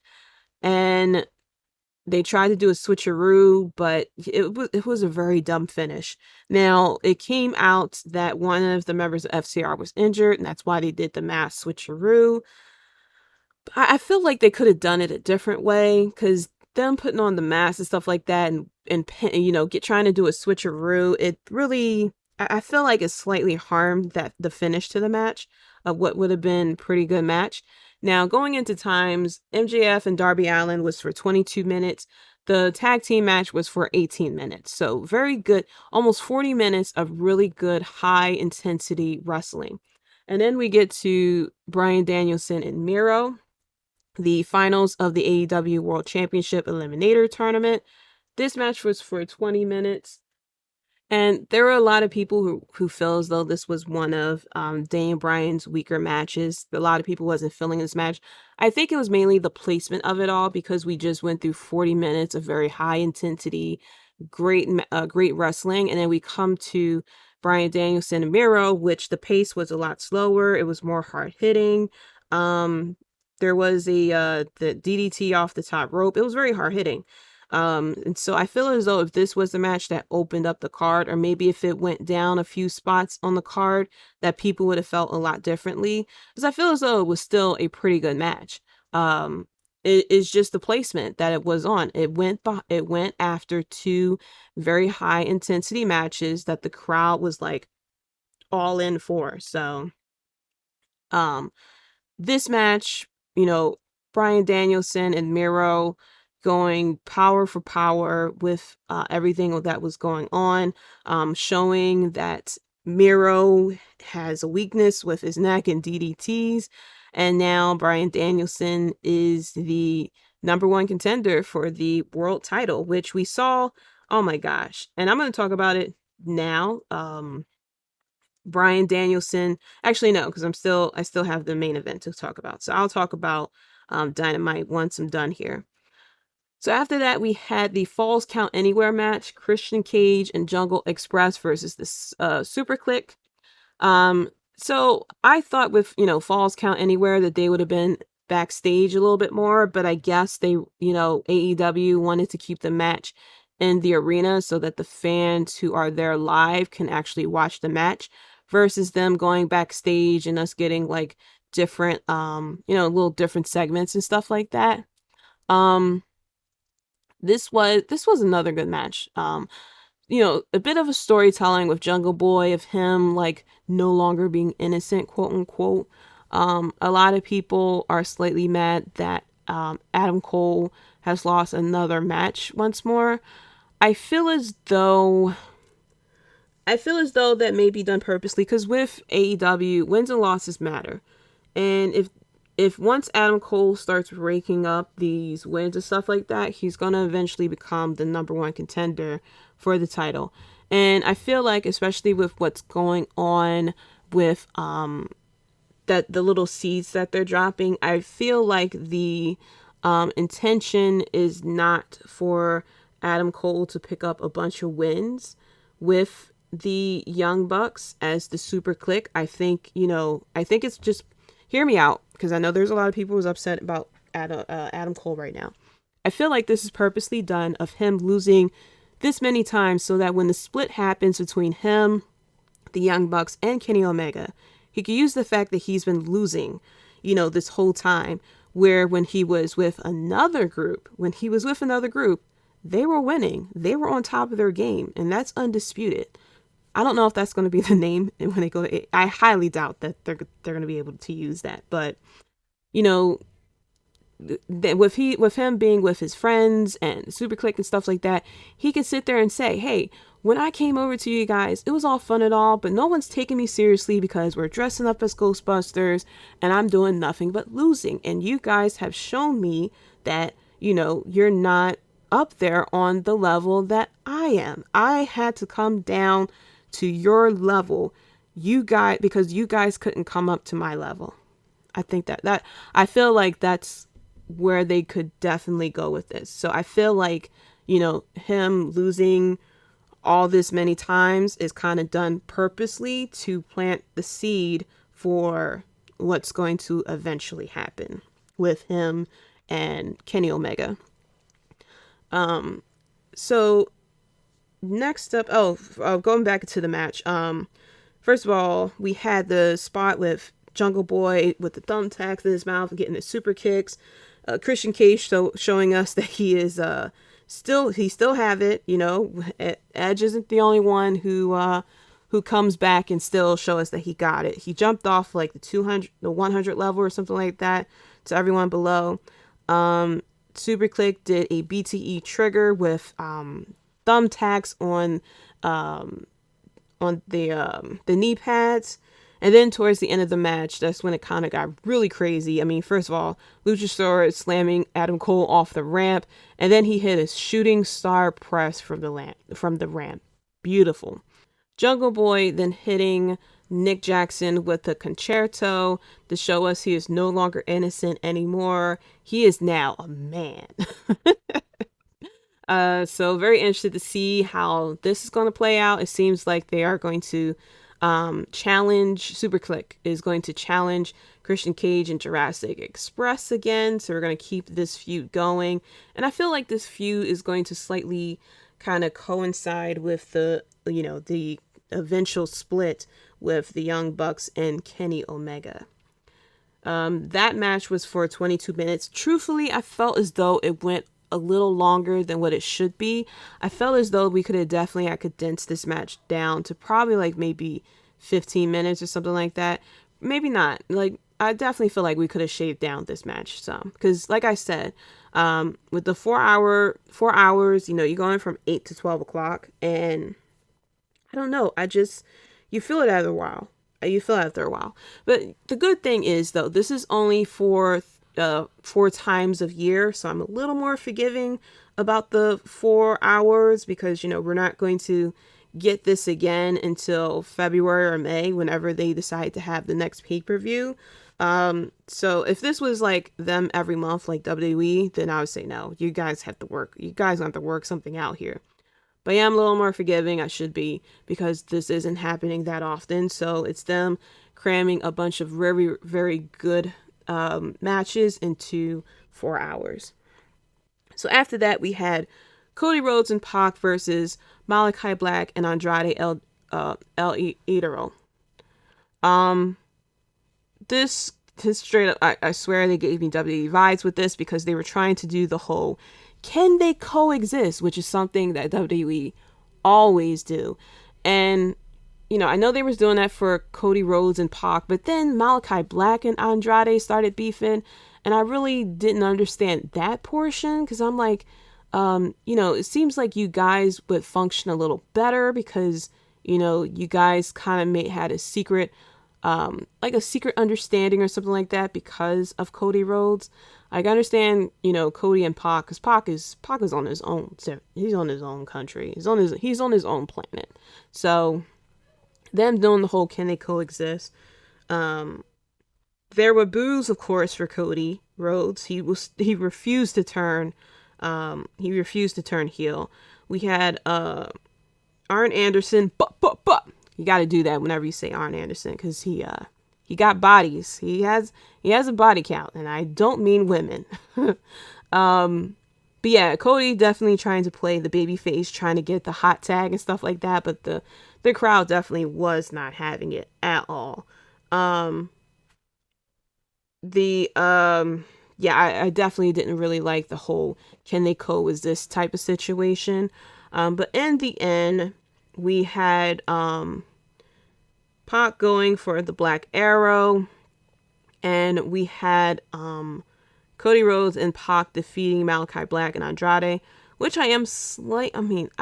and they tried to do a switcheroo, but it was a very dumb finish. Now, it came out that one of the members of FTR was injured, and that's why they did the mask switcheroo. I feel like they could have done it a different way, because them putting on the mask and stuff like that, and trying to do a switcheroo. It really, I feel like it slightly harmed the finish to the match of what would have been a pretty good match. Now, going into times, MJF and Darby Allen was for 22 minutes. The tag team match was for 18 minutes. So very good, almost 40 minutes of really good high intensity wrestling. And then we get to Bryan Danielson and Miro, the finals of the AEW World Championship Eliminator Tournament. This match was for 20 minutes. And there were a lot of people who feel as though this was one of Daniel Bryan's weaker matches. A lot of people wasn't feeling this match. I think it was mainly the placement of it all, because we just went through 40 minutes of very high intensity, great wrestling. And then we come to Bryan Danielson and Miro, which the pace was a lot slower. It was more hard hitting. There was the DDT off the top rope. It was very hard hitting. And so I feel as though if this was the match that opened up the card, or maybe if it went down a few spots on the card, that people would have felt a lot differently. Because I feel as though it was still a pretty good match. It is just the placement that it was on. It went after two very high intensity matches that the crowd was like all in for. So, this match, Bryan Danielson and Miro going power for power with everything that was going on, showing that Miro has a weakness with his neck and DDTs, and now Bryan Danielson is the number one contender for the world title, which we saw. Oh my gosh. And I'm going to talk about it now. Bryan Danielson, actually no, because I still have the main event to talk about. So I'll talk about Dynamite once I'm done here. So after that, we had the Falls Count Anywhere match, Christian Cage and Jungle Express versus the Super Click. So I thought with, Falls Count Anywhere that they would have been backstage a little bit more, but I guess they, AEW wanted to keep the match in the arena so that the fans who are there live can actually watch the match, versus them going backstage and us getting like different, little different segments and stuff like that. This was another good match. A bit of a storytelling with Jungle Boy, of him like no longer being innocent, quote unquote. A lot of people are slightly mad that Adam Cole has lost another match once more. I feel as though that may be done purposely, because with AEW, wins and losses matter. And if once Adam Cole starts raking up these wins and stuff like that, he's going to eventually become the number one contender for the title. And I feel like, especially with what's going on with that the little seeds that they're dropping, I feel like the intention is not for Adam Cole to pick up a bunch of wins with the Young Bucks as the Super Click. I think it's just, hear me out, because I know there's a lot of people who's upset about Adam Cole right now. I feel like this is purposely done, of him losing this many times, so that when the split happens between him, the Young Bucks, and Kenny Omega, he could use the fact that he's been losing, this whole time, where when he was with another group, they were winning. They were on top of their game, and that's undisputed. I don't know if that's going to be the name when they go to, I highly doubt that they're going to be able to use that. But, with him being with his friends and Super Click and stuff like that, he can sit there and say, hey, when I came over to you guys, it was all fun and all, but no one's taking me seriously because we're dressing up as Ghostbusters and I'm doing nothing but losing. And you guys have shown me that, you're not up there on the level that I am. I had to come down to your level, because you guys couldn't come up to my level. I think that I feel like that's where they could definitely go with this. So I feel like, him losing all this many times is kind of done purposely to plant the seed for what's going to eventually happen with him and Kenny Omega. So next up, going back to the match. First of all, we had the spot with Jungle Boy with the thumbtacks in his mouth and getting the super kicks. Christian Cage showing us that he is he still have it, Edge isn't the only one who comes back and still show us that he got it. He jumped off like the 100 level or something like that to everyone below. Super Click did a BTE trigger with thumbtacks on the knee pads. And then towards the end of the match, that's when it kind of got really crazy. I mean, first of all, Luchasaurus slamming Adam Cole off the ramp, and then he hit a shooting star press from the ramp. Beautiful. Jungle Boy then hitting Nick Jackson with a concerto to show us he is no longer innocent anymore. He is now a man. So very interested to see how this is going to play out. It seems like they are going to challenge, Super Click is going to challenge Christian Cage and Jurassic Express again. So we're going to keep this feud going. And I feel like this feud is going to slightly kind of coincide with the eventual split with the Young Bucks and Kenny Omega. That match was for 22 minutes. Truthfully, I felt as though it went a little longer than what it should be. I felt as though we could have definitely condensed this match down to probably like maybe 15 minutes or something like that. Maybe not. Like, I definitely feel like we could have shaved down this match some. Because like I said, with the 4 hours, you're going from 8 to 12 o'clock. And I don't know. You feel it after a while. But the good thing is, though, this is only for 4 times of year, so I'm a little more forgiving about the 4 hours because we're not going to get this again until February or May, whenever they decide to have the next pay-per-view. So if this was like them every month, like WWE, then I would say no. You guys have to work something out here. But yeah, I'm a little more forgiving. I should be, because this isn't happening that often. So it's them cramming a bunch of very, very good matches into 4 hours. So after that, we had Cody Rhodes and Pac versus Malachi Black and Andrade El Idolo. This straight up, I swear they gave me WWE vibes with this, because they were trying to do the whole can they coexist, which is something that WWE always do. And I know they was doing that for Cody Rhodes and Pac, but then Malachi Black and Andrade started beefing, and I really didn't understand that portion, because I'm like, it seems like you guys would function a little better, because, you guys kind of had a secret, like a secret understanding or something like that because of Cody Rhodes. I understand, Cody and Pac, because Pac is on his own. So he's on his own country. He's on his own planet. So them doing the whole can they coexist. There were boos, of course, for Cody Rhodes. He refused to turn heel. We had Arn Anderson, but you got to do that whenever you say Arn Anderson, because he got bodies. He has a body count, and I don't mean women. But yeah, Cody definitely trying to play the baby face, trying to get the hot tag and stuff like that, but the crowd definitely was not having it at all. I definitely didn't really like the whole can they coexist type of situation. But in the end, we had Pac going for the Black Arrow, and we had Cody Rhodes and Pac defeating Malachi Black and Andrade, which I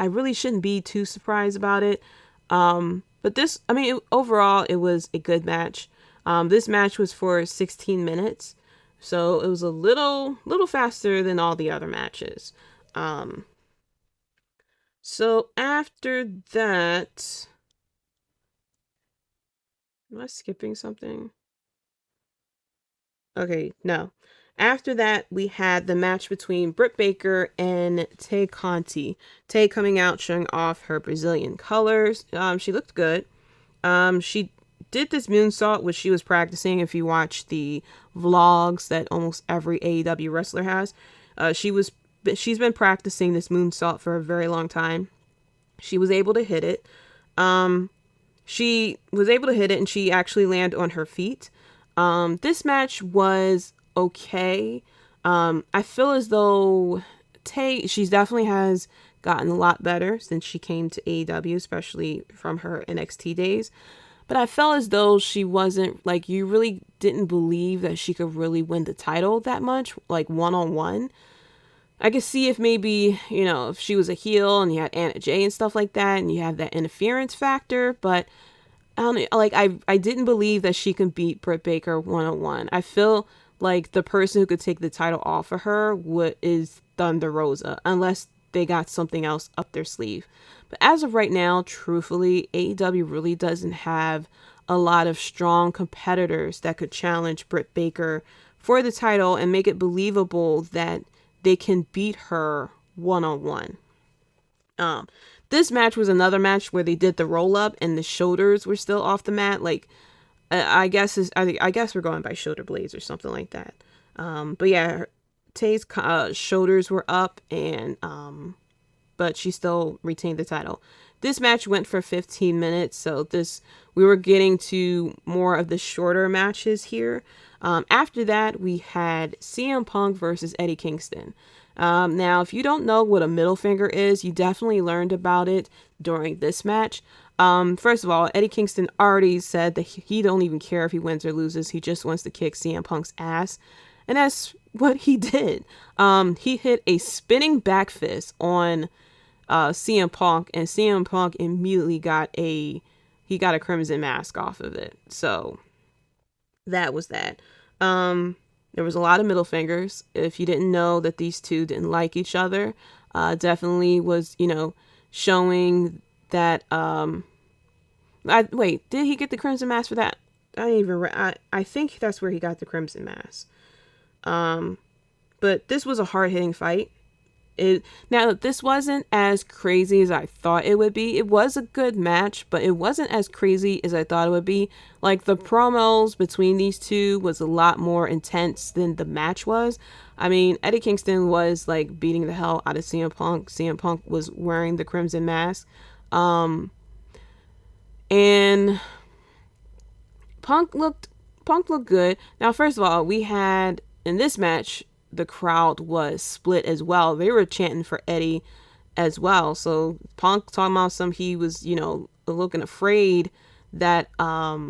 really shouldn't be too surprised about it. But this, overall, it was a good match. This match was for 16 minutes, so it was a little faster than all the other matches. So after that, am I skipping something? Okay, no. After that, we had the match between Britt Baker and Tay Conti. Tay coming out, showing off her Brazilian colors. She looked good. She did this moonsault, which she was practicing. If you watch the vlogs that almost every AEW wrestler has, she's been practicing this moonsault for a very long time. She was able to hit it. And she actually landed on her feet. This match was okay. I feel as though She definitely has gotten a lot better since she came to AEW, especially from her NXT days. But I felt as though she wasn't, like, you really didn't believe that she could really win the title that much, like, one-on-one. I could see if maybe, if she was a heel and you had Anna Jay and stuff like that, and you have that interference factor, but I don't know, like, I didn't believe that she could beat Britt Baker one-on-one. I feel like the person who could take the title off of her is Thunder Rosa, unless they got something else up their sleeve. But as of right now, truthfully, AEW really doesn't have a lot of strong competitors that could challenge Britt Baker for the title and make it believable that they can beat her one-on-one. This match was another match where they did the roll-up and the shoulders were still off the mat. Like, I guess we're going by shoulder blades or something like that. But yeah, Tay's shoulders were up, and but she still retained the title. This match went for 15 minutes, so we were getting to more of the shorter matches here. After that, we had CM Punk versus Eddie Kingston. Now, if you don't know what a middle finger is, you definitely learned about it during this match. First of all, Eddie Kingston already said that he don't even care if he wins or loses. He just wants to kick CM Punk's ass. And that's what he did. He hit a spinning back fist on CM Punk, and CM Punk immediately got a crimson mask off of it. So that was that. There was a lot of middle fingers. If you didn't know that these two didn't like each other, definitely was, showing that. Wait, did he get the crimson mask for that? I think that's where he got the crimson mask. But this was a hard-hitting fight. Now, this wasn't as crazy as I thought it would be. It was a good match, but it wasn't as crazy as I thought it would be. Like, the promos between these two was a lot more intense than the match was. I mean, Eddie Kingston was, like, beating the hell out of CM Punk. CM Punk was wearing the crimson mask. And Punk looked good. Now, first of all, we had, in this match, the crowd was split as well. They were chanting for Eddie as well. So Punk talking about he was, looking afraid that the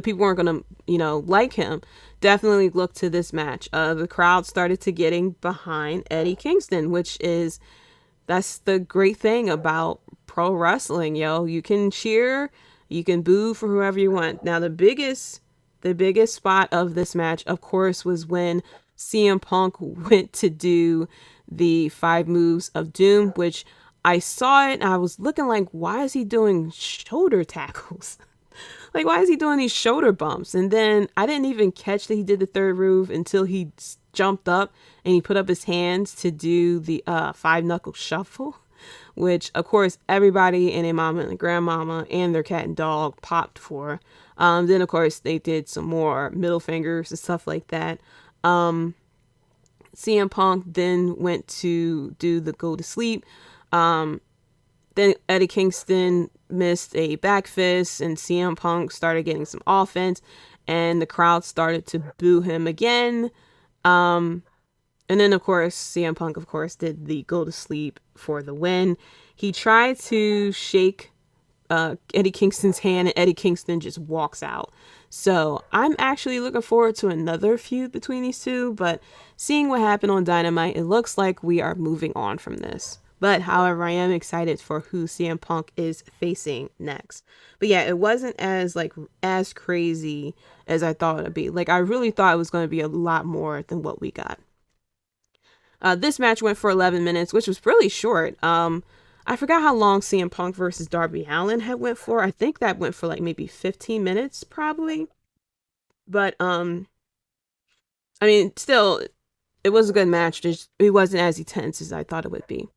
people weren't going to, like him. Definitely look to this match. The crowd started to getting behind Eddie Kingston, that's the great thing about pro wrestling, You can cheer, you can boo for whoever you want. Now, the biggest spot of this match, of course, was when CM Punk went to do the 5 moves of doom, which I saw it and I was looking like, why is he doing shoulder tackles? Like, why is he doing these shoulder bumps? And then I didn't even catch that he did the 3rd move until he jumped up and he put up his hands to do the 5-knuckle shuffle, which, of course, everybody and their mama and their grandmama and their cat and dog popped for. Then, of course, they did some more middle fingers and stuff like that. CM Punk then went to do the go to sleep. Then Eddie Kingston missed a back fist, and CM Punk started getting some offense, and the crowd started to boo him again. And then, of course, CM Punk, did the go to sleep for the win. He tried to shake Eddie Kingston's hand, and Eddie Kingston just walks out. So I'm actually looking forward to another feud between these two, but seeing what happened on Dynamite, it looks like we are moving on from this. But however, I am excited for who CM Punk is facing next. But yeah, it wasn't as crazy as I thought it would be. Like, I really thought it was going to be a lot more than what we got. This match went for 11 minutes, which was really short. I forgot how long CM Punk versus Darby Allen had went for. I think that went for like maybe 15 minutes, probably. But, I mean, still, it was a good match. It wasn't as intense as I thought it would be.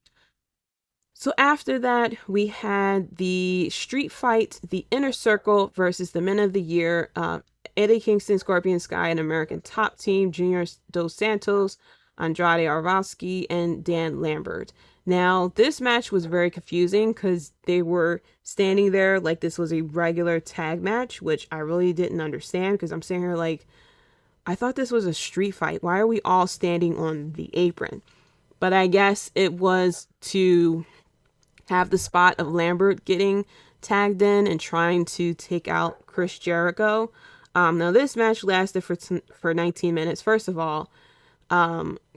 So after that, we had the street fight, the Inner Circle versus the Men of the Year, Eddie Kingston, Scorpion Sky, and American Top Team, Junior Dos Santos, Andrade Arlovsky, and Dan Lambert. Now, this match was very confusing because they were standing there like this was a regular tag match, which I really didn't understand because I'm sitting here like, I thought this was a street fight. Why are we all standing on the apron? But I guess it was to have the spot of Lambert getting tagged in and trying to take out Chris Jericho. Now this match lasted for 19 minutes. First of all,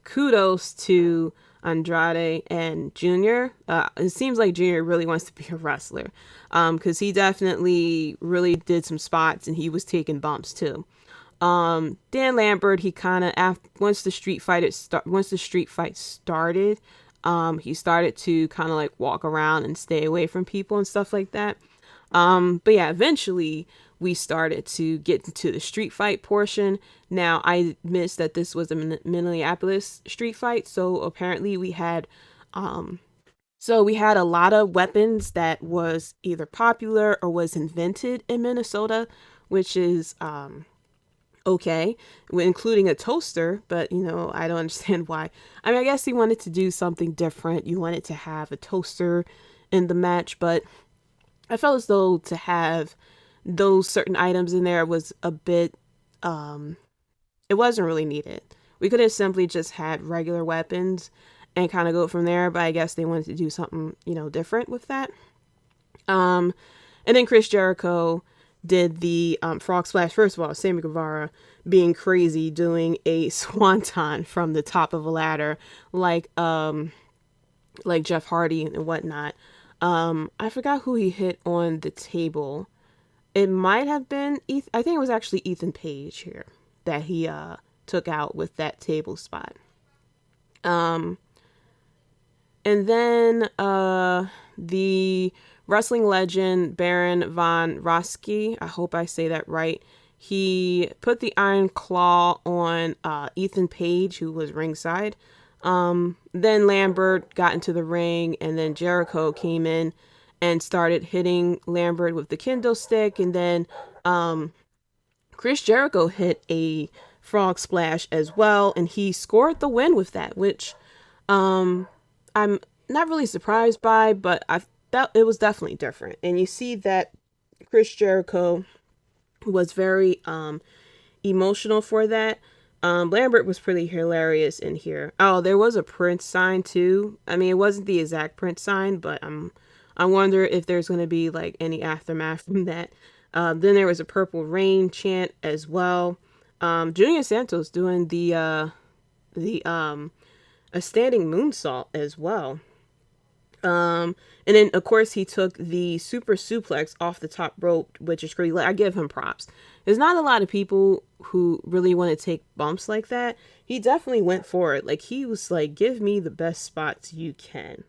kudos to Andrade and Junior. It seems like Junior really wants to be a wrestler, because he definitely really did some spots and he was taking bumps too. Dan Lambert, he kind of, once the street fight started, he started to kind of like walk around and stay away from people and stuff like that. But yeah, eventually we started to get into the street fight portion. Now, I missed that this was a Minneapolis street fight, so apparently we had a lot of weapons that was either popular or was invented in Minnesota, which is okay, including a toaster, but I don't understand why. I mean, I guess he wanted to do something different. You wanted to have a toaster in the match, but I felt as though to have those certain items in there was a bit, it wasn't really needed. We could have simply just had regular weapons and kind of go from there, but I guess they wanted to do something, different with that. And then Chris Jericho did the frog splash. First of all, Sammy Guevara being crazy, doing a swanton from the top of a ladder, like Jeff Hardy and whatnot. I forgot who he hit on the table. It might have been I think it was actually Ethan Page here that he took out with that table spot. And then the wrestling legend Baron von Raschke, I hope I say that right, he put the iron claw on Ethan Page, who was ringside. Then Lambert got into the ring, and then Jericho came in and started hitting Lambert with the kendo stick, and then Chris Jericho hit a frog splash as well, and he scored the win with that, which I'm not really surprised by, but I felt it was definitely different. And you see that Chris Jericho was very emotional for that. Lambert was pretty hilarious in here. Oh, there was a Prince sign too. I mean, it wasn't the exact Prince sign, but I wonder if there's going to be like any aftermath from that. Then there was a Purple Rain chant as well. Junior Santos doing a standing moonsault as well. And then of course he took the super suplex off the top rope, which is pretty. I give him props. There's not a lot of people who really want to take bumps like that. He definitely went for it. Like, he was like, give me the best spots you can.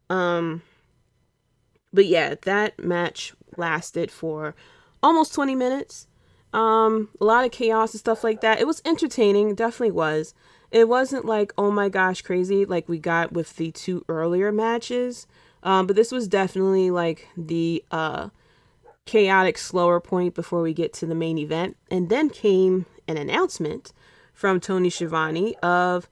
But yeah, that match lasted for almost 20 minutes. A lot of chaos and stuff like that. It was entertaining. It definitely was. It wasn't like, oh my gosh, crazy like we got with the two earlier matches. But this was definitely like the chaotic, slower point before we get to the main event. And then came an announcement from Tony Schiavone of,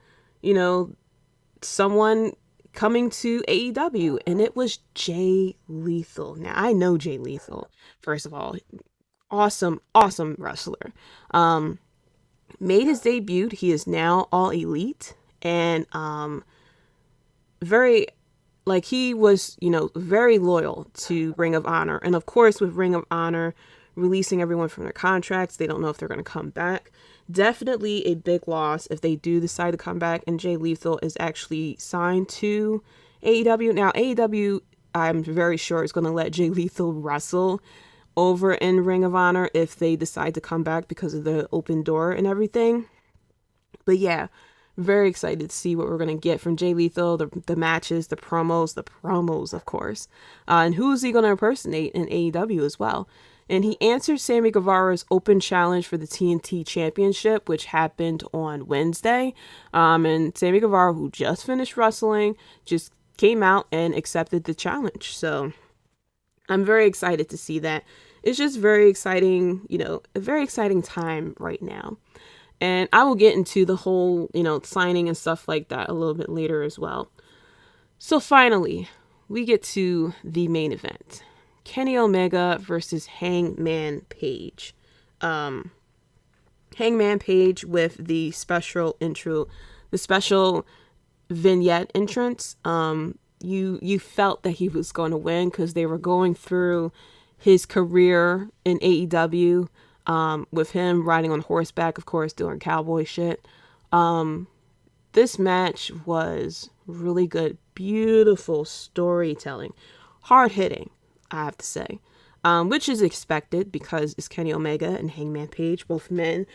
someone coming to AEW, and it was Jay Lethal. Now, I know Jay Lethal, first of all. Awesome wrestler. Made his debut. He is now All Elite, and very, like, he was, very loyal to Ring of Honor. And of course, with Ring of Honor releasing everyone from their contracts, they don't know if they're going to come back. Definitely a big loss if they do decide to come back, and Jay Lethal is actually signed to AEW. Now, AEW, I'm very sure, is going to let Jay Lethal wrestle over in Ring of Honor if they decide to come back because of the open door and everything. But yeah, very excited to see what we're going to get from Jay Lethal, the matches, the promos, of course. And who's he going to impersonate in AEW as well? And he answered Sammy Guevara's open challenge for the TNT Championship, which happened on Wednesday. And Sammy Guevara, who just finished wrestling, just came out and accepted the challenge. So I'm very excited to see that. It's just very exciting, a very exciting time right now. And I will get into the whole, signing and stuff like that a little bit later as well. So finally, we get to the main event. Kenny Omega versus Hangman Page. Hangman Page with the special vignette entrance. You felt that he was going to win because they were going through his career in AEW, with him riding on horseback, of course, doing cowboy shit. This match was really good. Beautiful storytelling. Hard hitting, I have to say. Which is expected because it's Kenny Omega and Hangman Page, both men,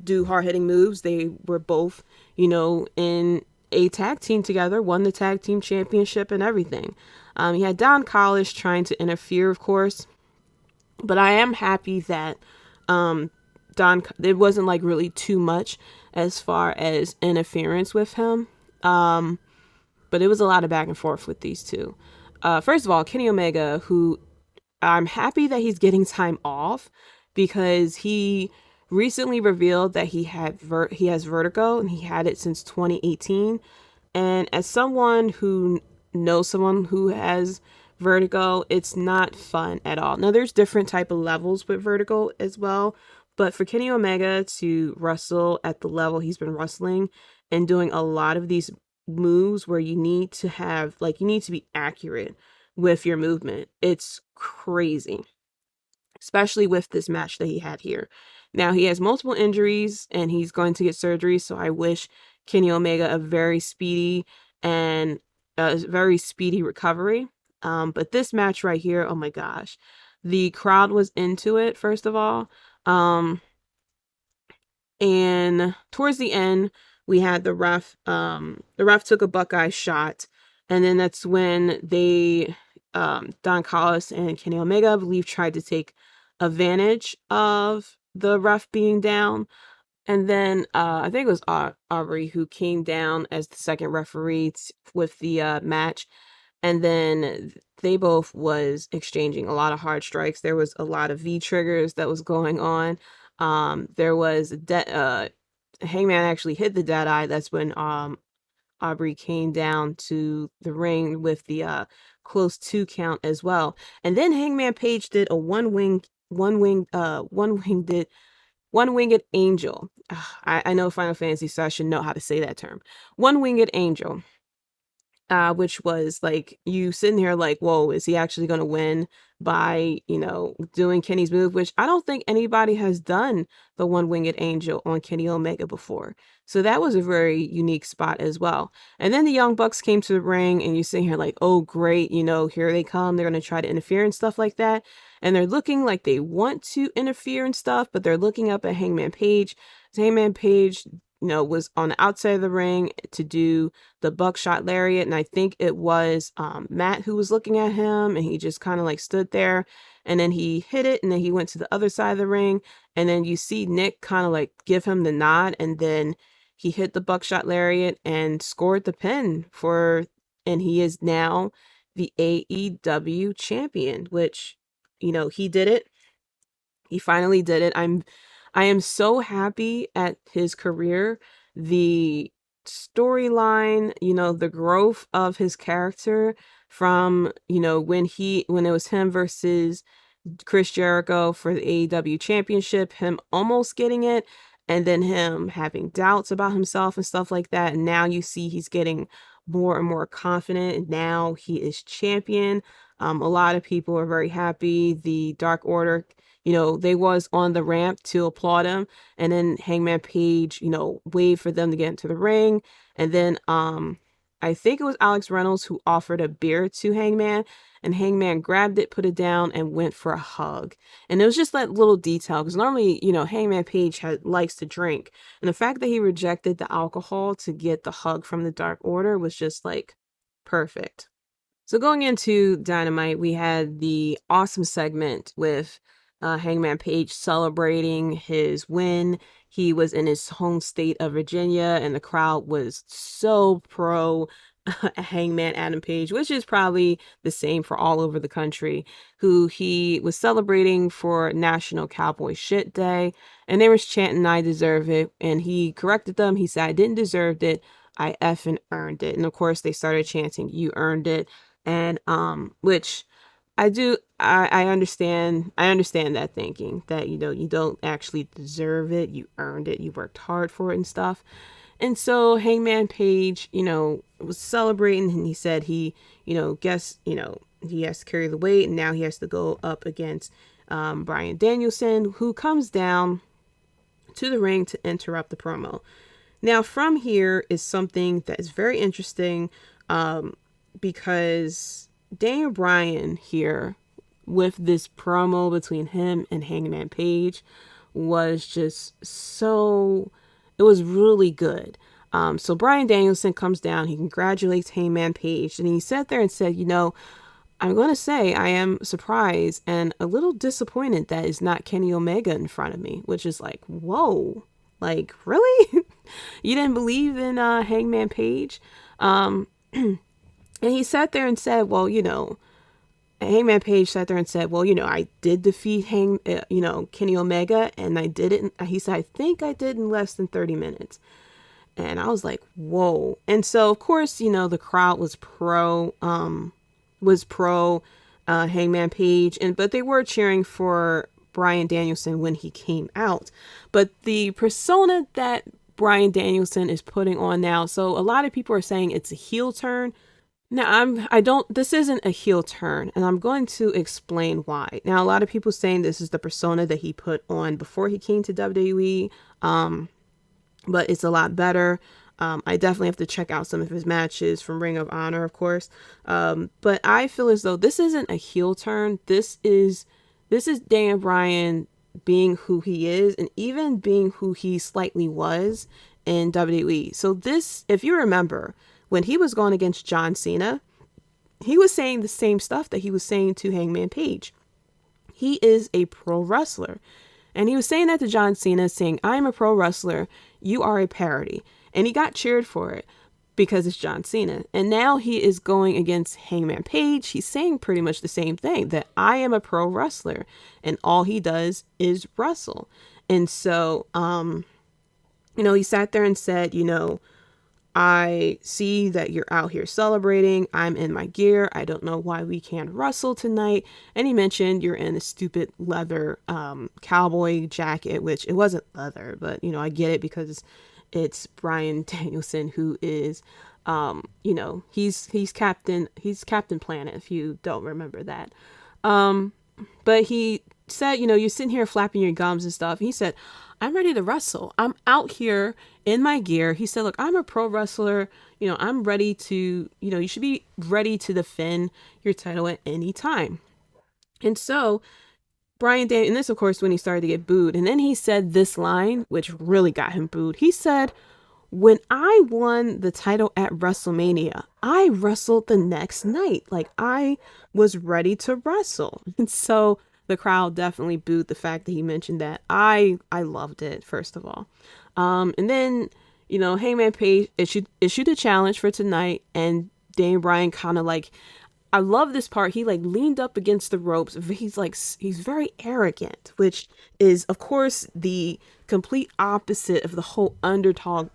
do hard hitting moves. They were both, in a tag team together, won the tag team championship and everything. You had Don Callis trying to interfere, of course, but I am happy that it wasn't like really too much as far as interference with him. But it was a lot of back and forth with these two. First of all, Kenny Omega, who I'm happy that he's getting time off because he recently revealed that he has vertigo and he had it since 2018. And as someone who knows someone who has vertigo, it's not fun at all. Now, there's different type of levels with vertigo as well, but for Kenny Omega to wrestle at the level he's been wrestling and doing a lot of these moves where you need to be accurate with your movement, it's crazy, especially with this match that he had here. Now, he has multiple injuries and he's going to get surgery, so I wish Kenny Omega a very speedy recovery. But this match right here, oh my gosh, the crowd was into it, first of all. And towards the end, we had the ref took a Buckeye shot, and then that's when Don Callis and Kenny Omega, I believe, tried to take advantage of the ref being down. And then I think it was Aubrey who came down as the second referee with the match. And then they both was exchanging a lot of hard strikes. There was a lot of V triggers that was going on. There was Hangman actually hit the dead eye. That's when Aubrey came down to the ring with the close 2 count as well. And then Hangman Page did a one-winged angel. I know Final Fantasy, so I should know how to say that term. One-winged angel. Which was like you sitting here like, whoa, is he actually going to win by, doing Kenny's move? Which I don't think anybody has done the one-winged angel on Kenny Omega before. So that was a very unique spot as well. And then the Young Bucks came to the ring and you sitting here like, oh, great, here they come. They're going to try to interfere and stuff like that. And they're looking like they want to interfere and stuff, but they're looking up at Hangman Page. Hangman Page was on the outside of the ring to do the buckshot lariat. And I think it was Matt who was looking at him, and he just kind of like stood there, and then he hit it, and then he went to the other side of the ring, and then you see Nick kind of like give him the nod, and then he hit the buckshot lariat and scored the pin and he is now the AEW champion, which, he did it. He finally did it. I am so happy at his career, the storyline, the growth of his character from, when it was him versus Chris Jericho for the AEW championship, him almost getting it, and then him having doubts about himself and stuff like that. And now you see he's getting more and more confident, and now he is champion. A lot of people are very happy. The Dark Order, they was on the ramp to applaud him, and then Hangman Page, waved for them to get into the ring. And then I think it was Alex Reynolds who offered a beer to Hangman, and Hangman grabbed it, put it down, and went for a hug. And it was just that little detail, because normally, Hangman Page likes to drink, and the fact that he rejected the alcohol to get the hug from the Dark Order was just like perfect. So going into Dynamite, we had the awesome segment with Hangman Page celebrating his win. He was in his home state of Virginia, and the crowd was so pro Hangman Adam Page, which is probably the same for all over the country, who he was celebrating for National Cowboy Shit Day, and they was chanting, "I deserve it," and he corrected them. He said, "I didn't deserve it. I effing earned it." And of course, they started chanting, "You earned it." And which I understand that thinking that, you don't actually deserve it. You earned it. You worked hard for it and stuff. And so Hangman Page, was celebrating, and he said he has to carry the weight, and now he has to go up against Bryan Danielson, who comes down to the ring to interrupt the promo. Now, from here is something that is very interesting, because Daniel Bryan here, with this promo between him and Hangman Page, was just it was really good. So Bryan Danielson comes down, he congratulates Hangman Page, and he sat there and said, I'm going to say I am surprised and a little disappointed that it's not Kenny Omega in front of me, which is like, whoa, like, really? You didn't believe in Hangman Page? And he sat there and said, well, Hangman Page sat there and said, well, I did defeat Kenny Omega, and I did it. He said, I think I did in less than 30 minutes. And I was like, whoa. And so, of course, the crowd was pro Hangman Page, but they were cheering for Bryan Danielson when he came out. But the persona that Bryan Danielson is putting on now, so a lot of people are saying it's a heel turn. Now, this isn't a heel turn, and I'm going to explain why. Now, a lot of people saying this is the persona that he put on before he came to WWE, but it's a lot better. I definitely have to check out some of his matches from Ring of Honor, of course. But I feel as though this isn't a heel turn. This is Daniel Bryan being who he is, and even being who he slightly was in WWE. So this, if you remember, when he was going against John Cena, he was saying the same stuff that he was saying to Hangman Page. He is a pro wrestler. And he was saying that to John Cena, saying, I'm a pro wrestler, you are a parody. And he got cheered for it because it's John Cena. And now he is going against Hangman Page. He's saying pretty much the same thing, that I am a pro wrestler, and all he does is wrestle. And so, he sat there and said, I see that you're out here celebrating. I'm in my gear. I don't know why we can't wrestle tonight. And he mentioned you're in a stupid leather cowboy jacket, which it wasn't leather, but, I get it because it's Bryan Danielson, who is, he's Captain Planet, if you don't remember that. But he said, you're sitting here flapping your gums and stuff. He said, I'm ready to wrestle. I'm out here in my gear. He said, look, I'm a pro wrestler. I'm ready to, you should be ready to defend your title at any time. And so Bryan Danielson, and this, of course, when he started to get booed. And then he said this line, which really got him booed. He said, when I won the title at WrestleMania, I wrestled the next night. Like, I was ready to wrestle. And so the crowd definitely booed the fact that he mentioned that. I loved it, first of all. And then, Hangman Page issued a challenge for tonight, and Daniel Bryan kind of like, I love this part. He leaned up against the ropes. He's very arrogant, which is, of course, the complete opposite of the whole underdog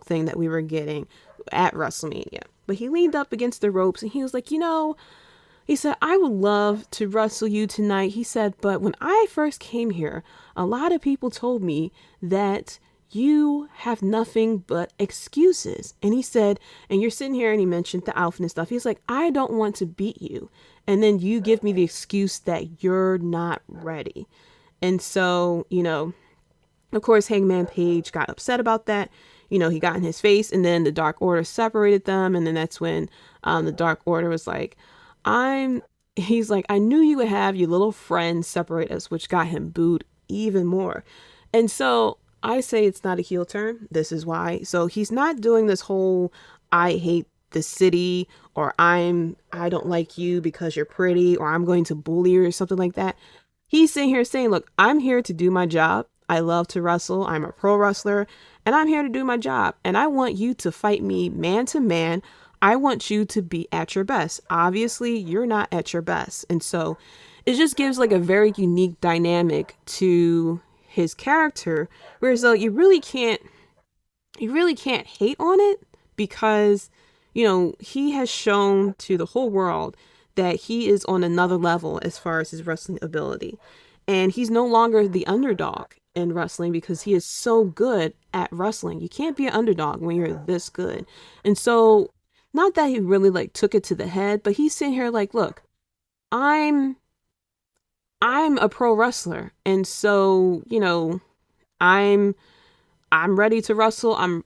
thing that we were getting at WrestleMania. But he leaned up against the ropes, and he was like, he said, I would love to wrestle you tonight. He said, but when I first came here, a lot of people told me that you have nothing but excuses. And he said, and you're sitting here, and he mentioned the outfit and stuff. He's like, I don't want to beat you. And then you give me the excuse that you're not ready. And so, of course, Hangman Page got upset about that. He got in his face, and then the Dark Order separated them. And then that's when the Dark Order was like, he's like, I knew you would have your little friend separate us, which got him booed even more. And so I say it's not a heel turn. This is why. So he's not doing this whole, I hate the city, or I don't like you because you're pretty, or I'm going to bully you or something like that. He's sitting here saying, look, I'm here to do my job. I love to wrestle. I'm a pro wrestler, and I'm here to do my job. And I want you to fight me man to man. I want you to be at your best. Obviously, you're not at your best. And so it just gives a very unique dynamic to his character, whereas though you really can't hate on it, because he has shown to the whole world that he is on another level as far as his wrestling ability. And he's no longer the underdog in wrestling because he is so good at wrestling. You can't be an underdog when you're this good. And so, not that he really like took it to the head, but he's sitting here like, look, I'm a pro wrestler. And so, I'm ready to wrestle.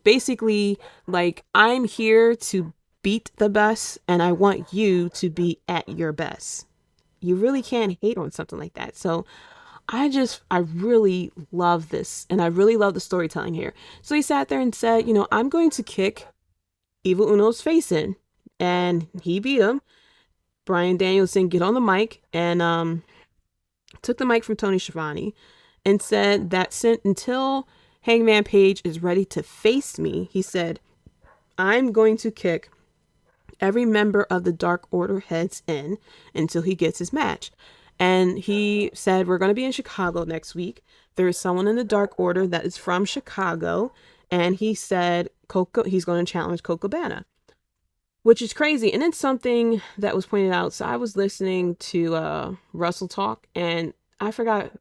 Basically like I'm here to beat the best and I want you to be at your best. You really can't hate on something like that. So I really love this and I really love the storytelling here. So he sat there and said, I'm going to kick Evil Uno's face in, and he beat him. Bryan Danielson get on the mic and took the mic from Tony Schiavone and said that until Hangman Page is ready to face me, he said, I'm going to kick every member of the Dark Order heads in until he gets his match. And he said, we're going to be in Chicago next week. There is someone in the Dark Order that is from Chicago. And he said he's going to challenge Colt Cabana, which is crazy. And it's something that was pointed out. So I was listening to Russell Talk, and I forgot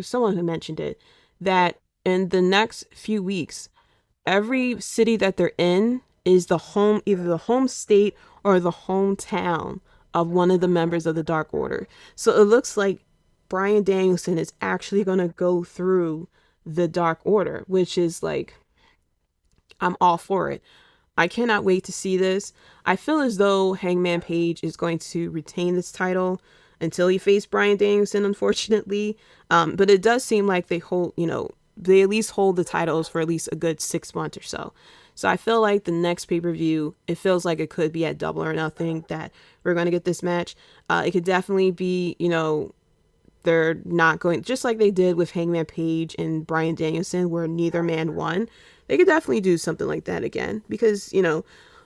someone who mentioned it, that in the next few weeks, every city that they're in is either the home state or the hometown of one of the members of the Dark Order. So it looks like Bryan Danielson is actually going to go through the Dark Order, which is like, I'm all for it. I cannot wait to see this. I feel as though Hangman Page is going to retain this title until he faced Bryan Danielson, unfortunately. But it does seem like they they at least hold the titles for at least a good 6 months or so. So I feel like the next pay-per-view, it feels like it could be at Double or Nothing that we're going to get this match. It could definitely be, they're not going, just like they did with Hangman Page and Bryan Danielson, where neither man won. They could definitely do something like that again because,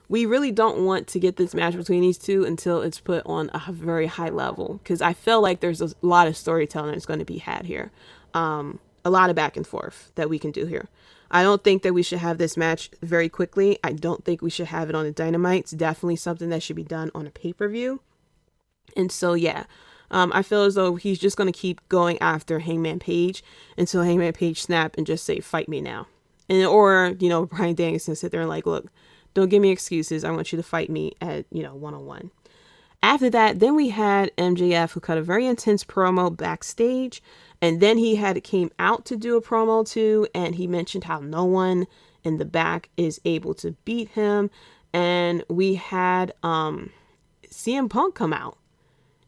we really don't want to get this match between these two until it's put on a very high level, because I feel like there's a lot of storytelling that's going to be had here. A lot of back and forth that we can do here. I don't think that we should have this match very quickly. I don't think we should have it on a Dynamite. It's definitely something that should be done on a pay-per-view. And so, yeah, I feel as though he's just going to keep going after Hangman Page until Hangman Page snap and just say, fight me now. Or Bryan Danielson sit there and like, look, don't give me excuses. I want you to fight me at, one-on-one. After that, then we had MJF, who cut a very intense promo backstage. And then he came out to do a promo too. And he mentioned how no one in the back is able to beat him. And we had CM Punk come out.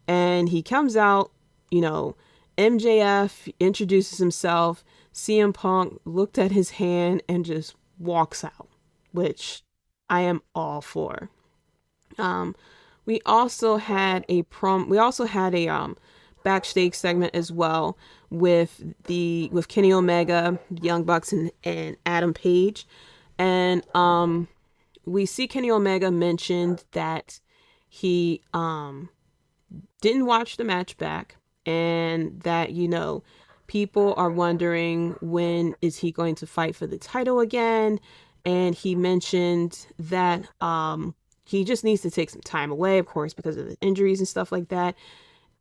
And he comes out, MJF introduces himself. CM Punk looked at his hand and just walks out, which I am all for. We also had a backstage segment as well with Kenny Omega, Young Bucks, and Adam Page. And we see Kenny Omega mentioned that he didn't watch the match back, and that people are wondering when is he going to fight for the title again. And he mentioned that he just needs to take some time away, of course, because of the injuries and stuff like that.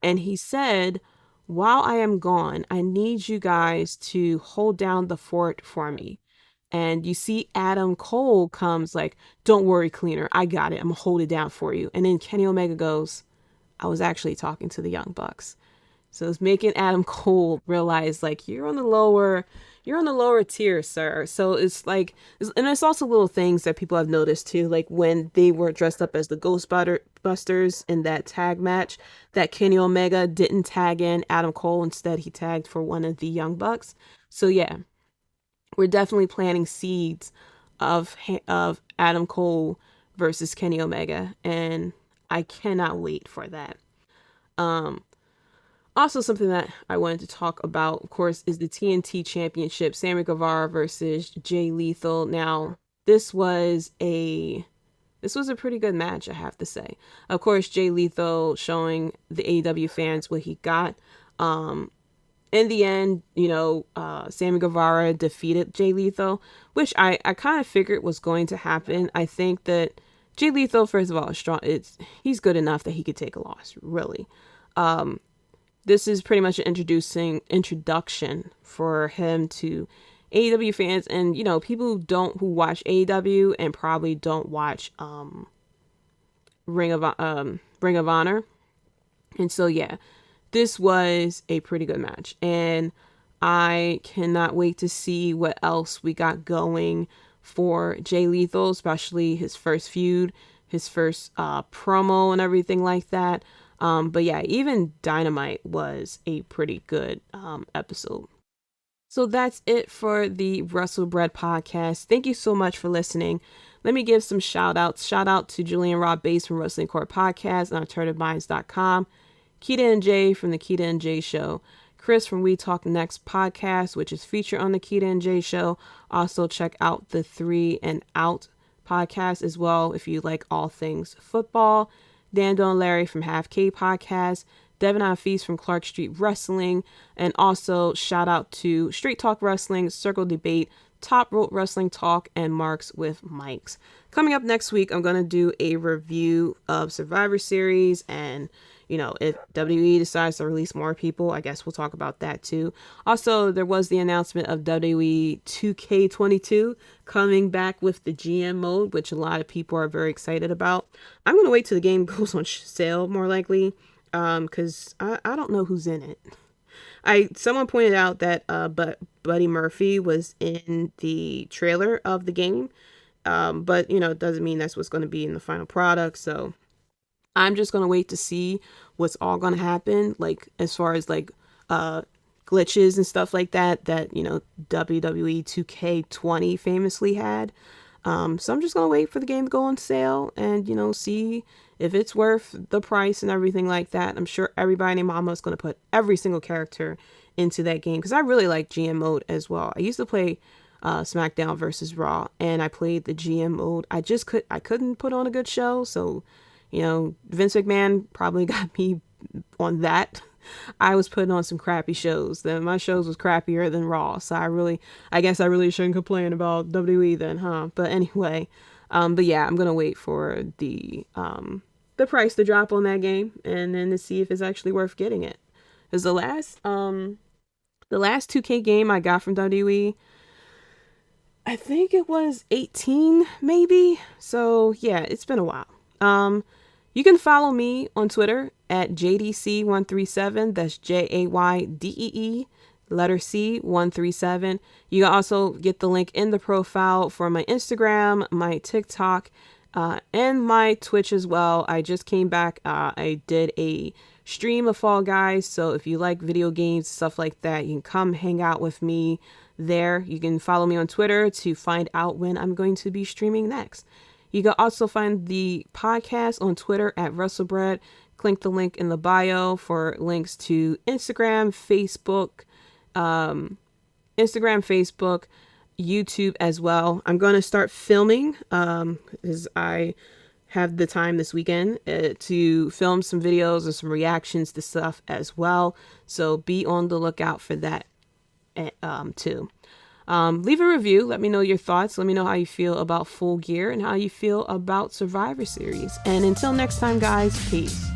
And he said, while I am gone, I need you guys to hold down the fort for me. And you see Adam Cole comes like, don't worry, Cleaner, I got it. I'm gonna hold it down for you. And then Kenny Omega goes, I was actually talking to the Young Bucks. So it's making Adam Cole realize like, you're on the lower tier, sir. So it's like, and it's also little things that people have noticed too, like when they were dressed up as the Ghostbusters in that tag match, that Kenny Omega didn't tag in Adam Cole. Instead, he tagged for one of the Young Bucks. So yeah, we're definitely planting seeds of Adam Cole versus Kenny Omega, and I cannot wait for that. Also, something that I wanted to talk about, of course, is the TNT Championship, Sammy Guevara versus Jay Lethal. Now, this was a pretty good match, I have to say. Of course, Jay Lethal showing the AEW fans what he got. In the end, Sammy Guevara defeated Jay Lethal, which I kind of figured was going to happen. I think that Jay Lethal, first of all, is strong. He's good enough that he could take a loss, really. This is pretty much an introduction for him to AEW fans, and you know, people who watch AEW and probably don't watch Ring of Honor. And so yeah, this was a pretty good match, and I cannot wait to see what else we got going for Jay Lethal, especially his first feud, his first promo and everything like that. But yeah, even Dynamite was a pretty good episode. So that's it for the WrestleBread podcast. Thank you so much for listening. Let me give some shout outs. Shout out to Julian Rob Bass from Wrestling Court Podcast on AlternativeMinds.com. Keita and Jay from the Keita and Jay Show. Chris from We Talk Next podcast, which is featured on the Keita and Jay Show. Also check out the 3 and Out podcast as well if you like all things football. Dando and Larry from Half K podcast. Devin Afees from Clark Street Wrestling. And also shout out to Straight Talk Wrestling, Circle Debate, Top Rope Wrestling Talk, and Marks with Mikes. Coming up next week, I'm going to do a review of Survivor Series, and you know, if WWE decides to release more people, I guess we'll talk about that too. Also, there was the announcement of WWE 2K22 coming back with the GM mode, which a lot of people are very excited about. I'm going to wait till the game goes on sale, more likely, because I don't know who's in it. Someone pointed out that Buddy Murphy was in the trailer of the game, but you know, it doesn't mean that's what's going to be in the final product. So I'm just going to wait to see what's all going to happen, like as far as like glitches and stuff like that, you know, WWE 2K20 famously had. So I'm just going to wait for the game to go on sale and, you know, see if it's worth the price and everything like that. I'm sure everybody named Mama is going to put every single character into that game, because I really like GM mode as well. I used to play SmackDown versus Raw, and I played the GM mode. I couldn't put on a good show, so you know, Vince McMahon probably got me on that. I was putting on some crappy shows. My shows was crappier than Raw. So I guess I really shouldn't complain about WWE then, huh? But anyway, but yeah, I'm going to wait for the price to drop on that game and then to see if it's actually worth getting it. Because the last 2K game I got from WWE, I think it was 18 maybe. So yeah, it's been a while. You can follow me on Twitter at JDC137. That's JAYDEE, letter C, 137. You can also get the link in the profile for my Instagram, my TikTok, and my Twitch as well. I just came back. I did a stream of Fall Guys. So if you like video games, stuff like that, you can come hang out with me there. You can follow me on Twitter to find out when I'm going to be streaming next. You can also find the podcast on Twitter at WrestleBread. Click the link in the bio for links to Instagram, Facebook, YouTube as well. I'm going to start filming because I have the time this weekend to film some videos and some reactions to stuff as well. So be on the lookout for that too. Leave a review. Let me know your thoughts. Let me know how you feel about Full Gear and how you feel about Survivor Series. And until next time, guys, peace.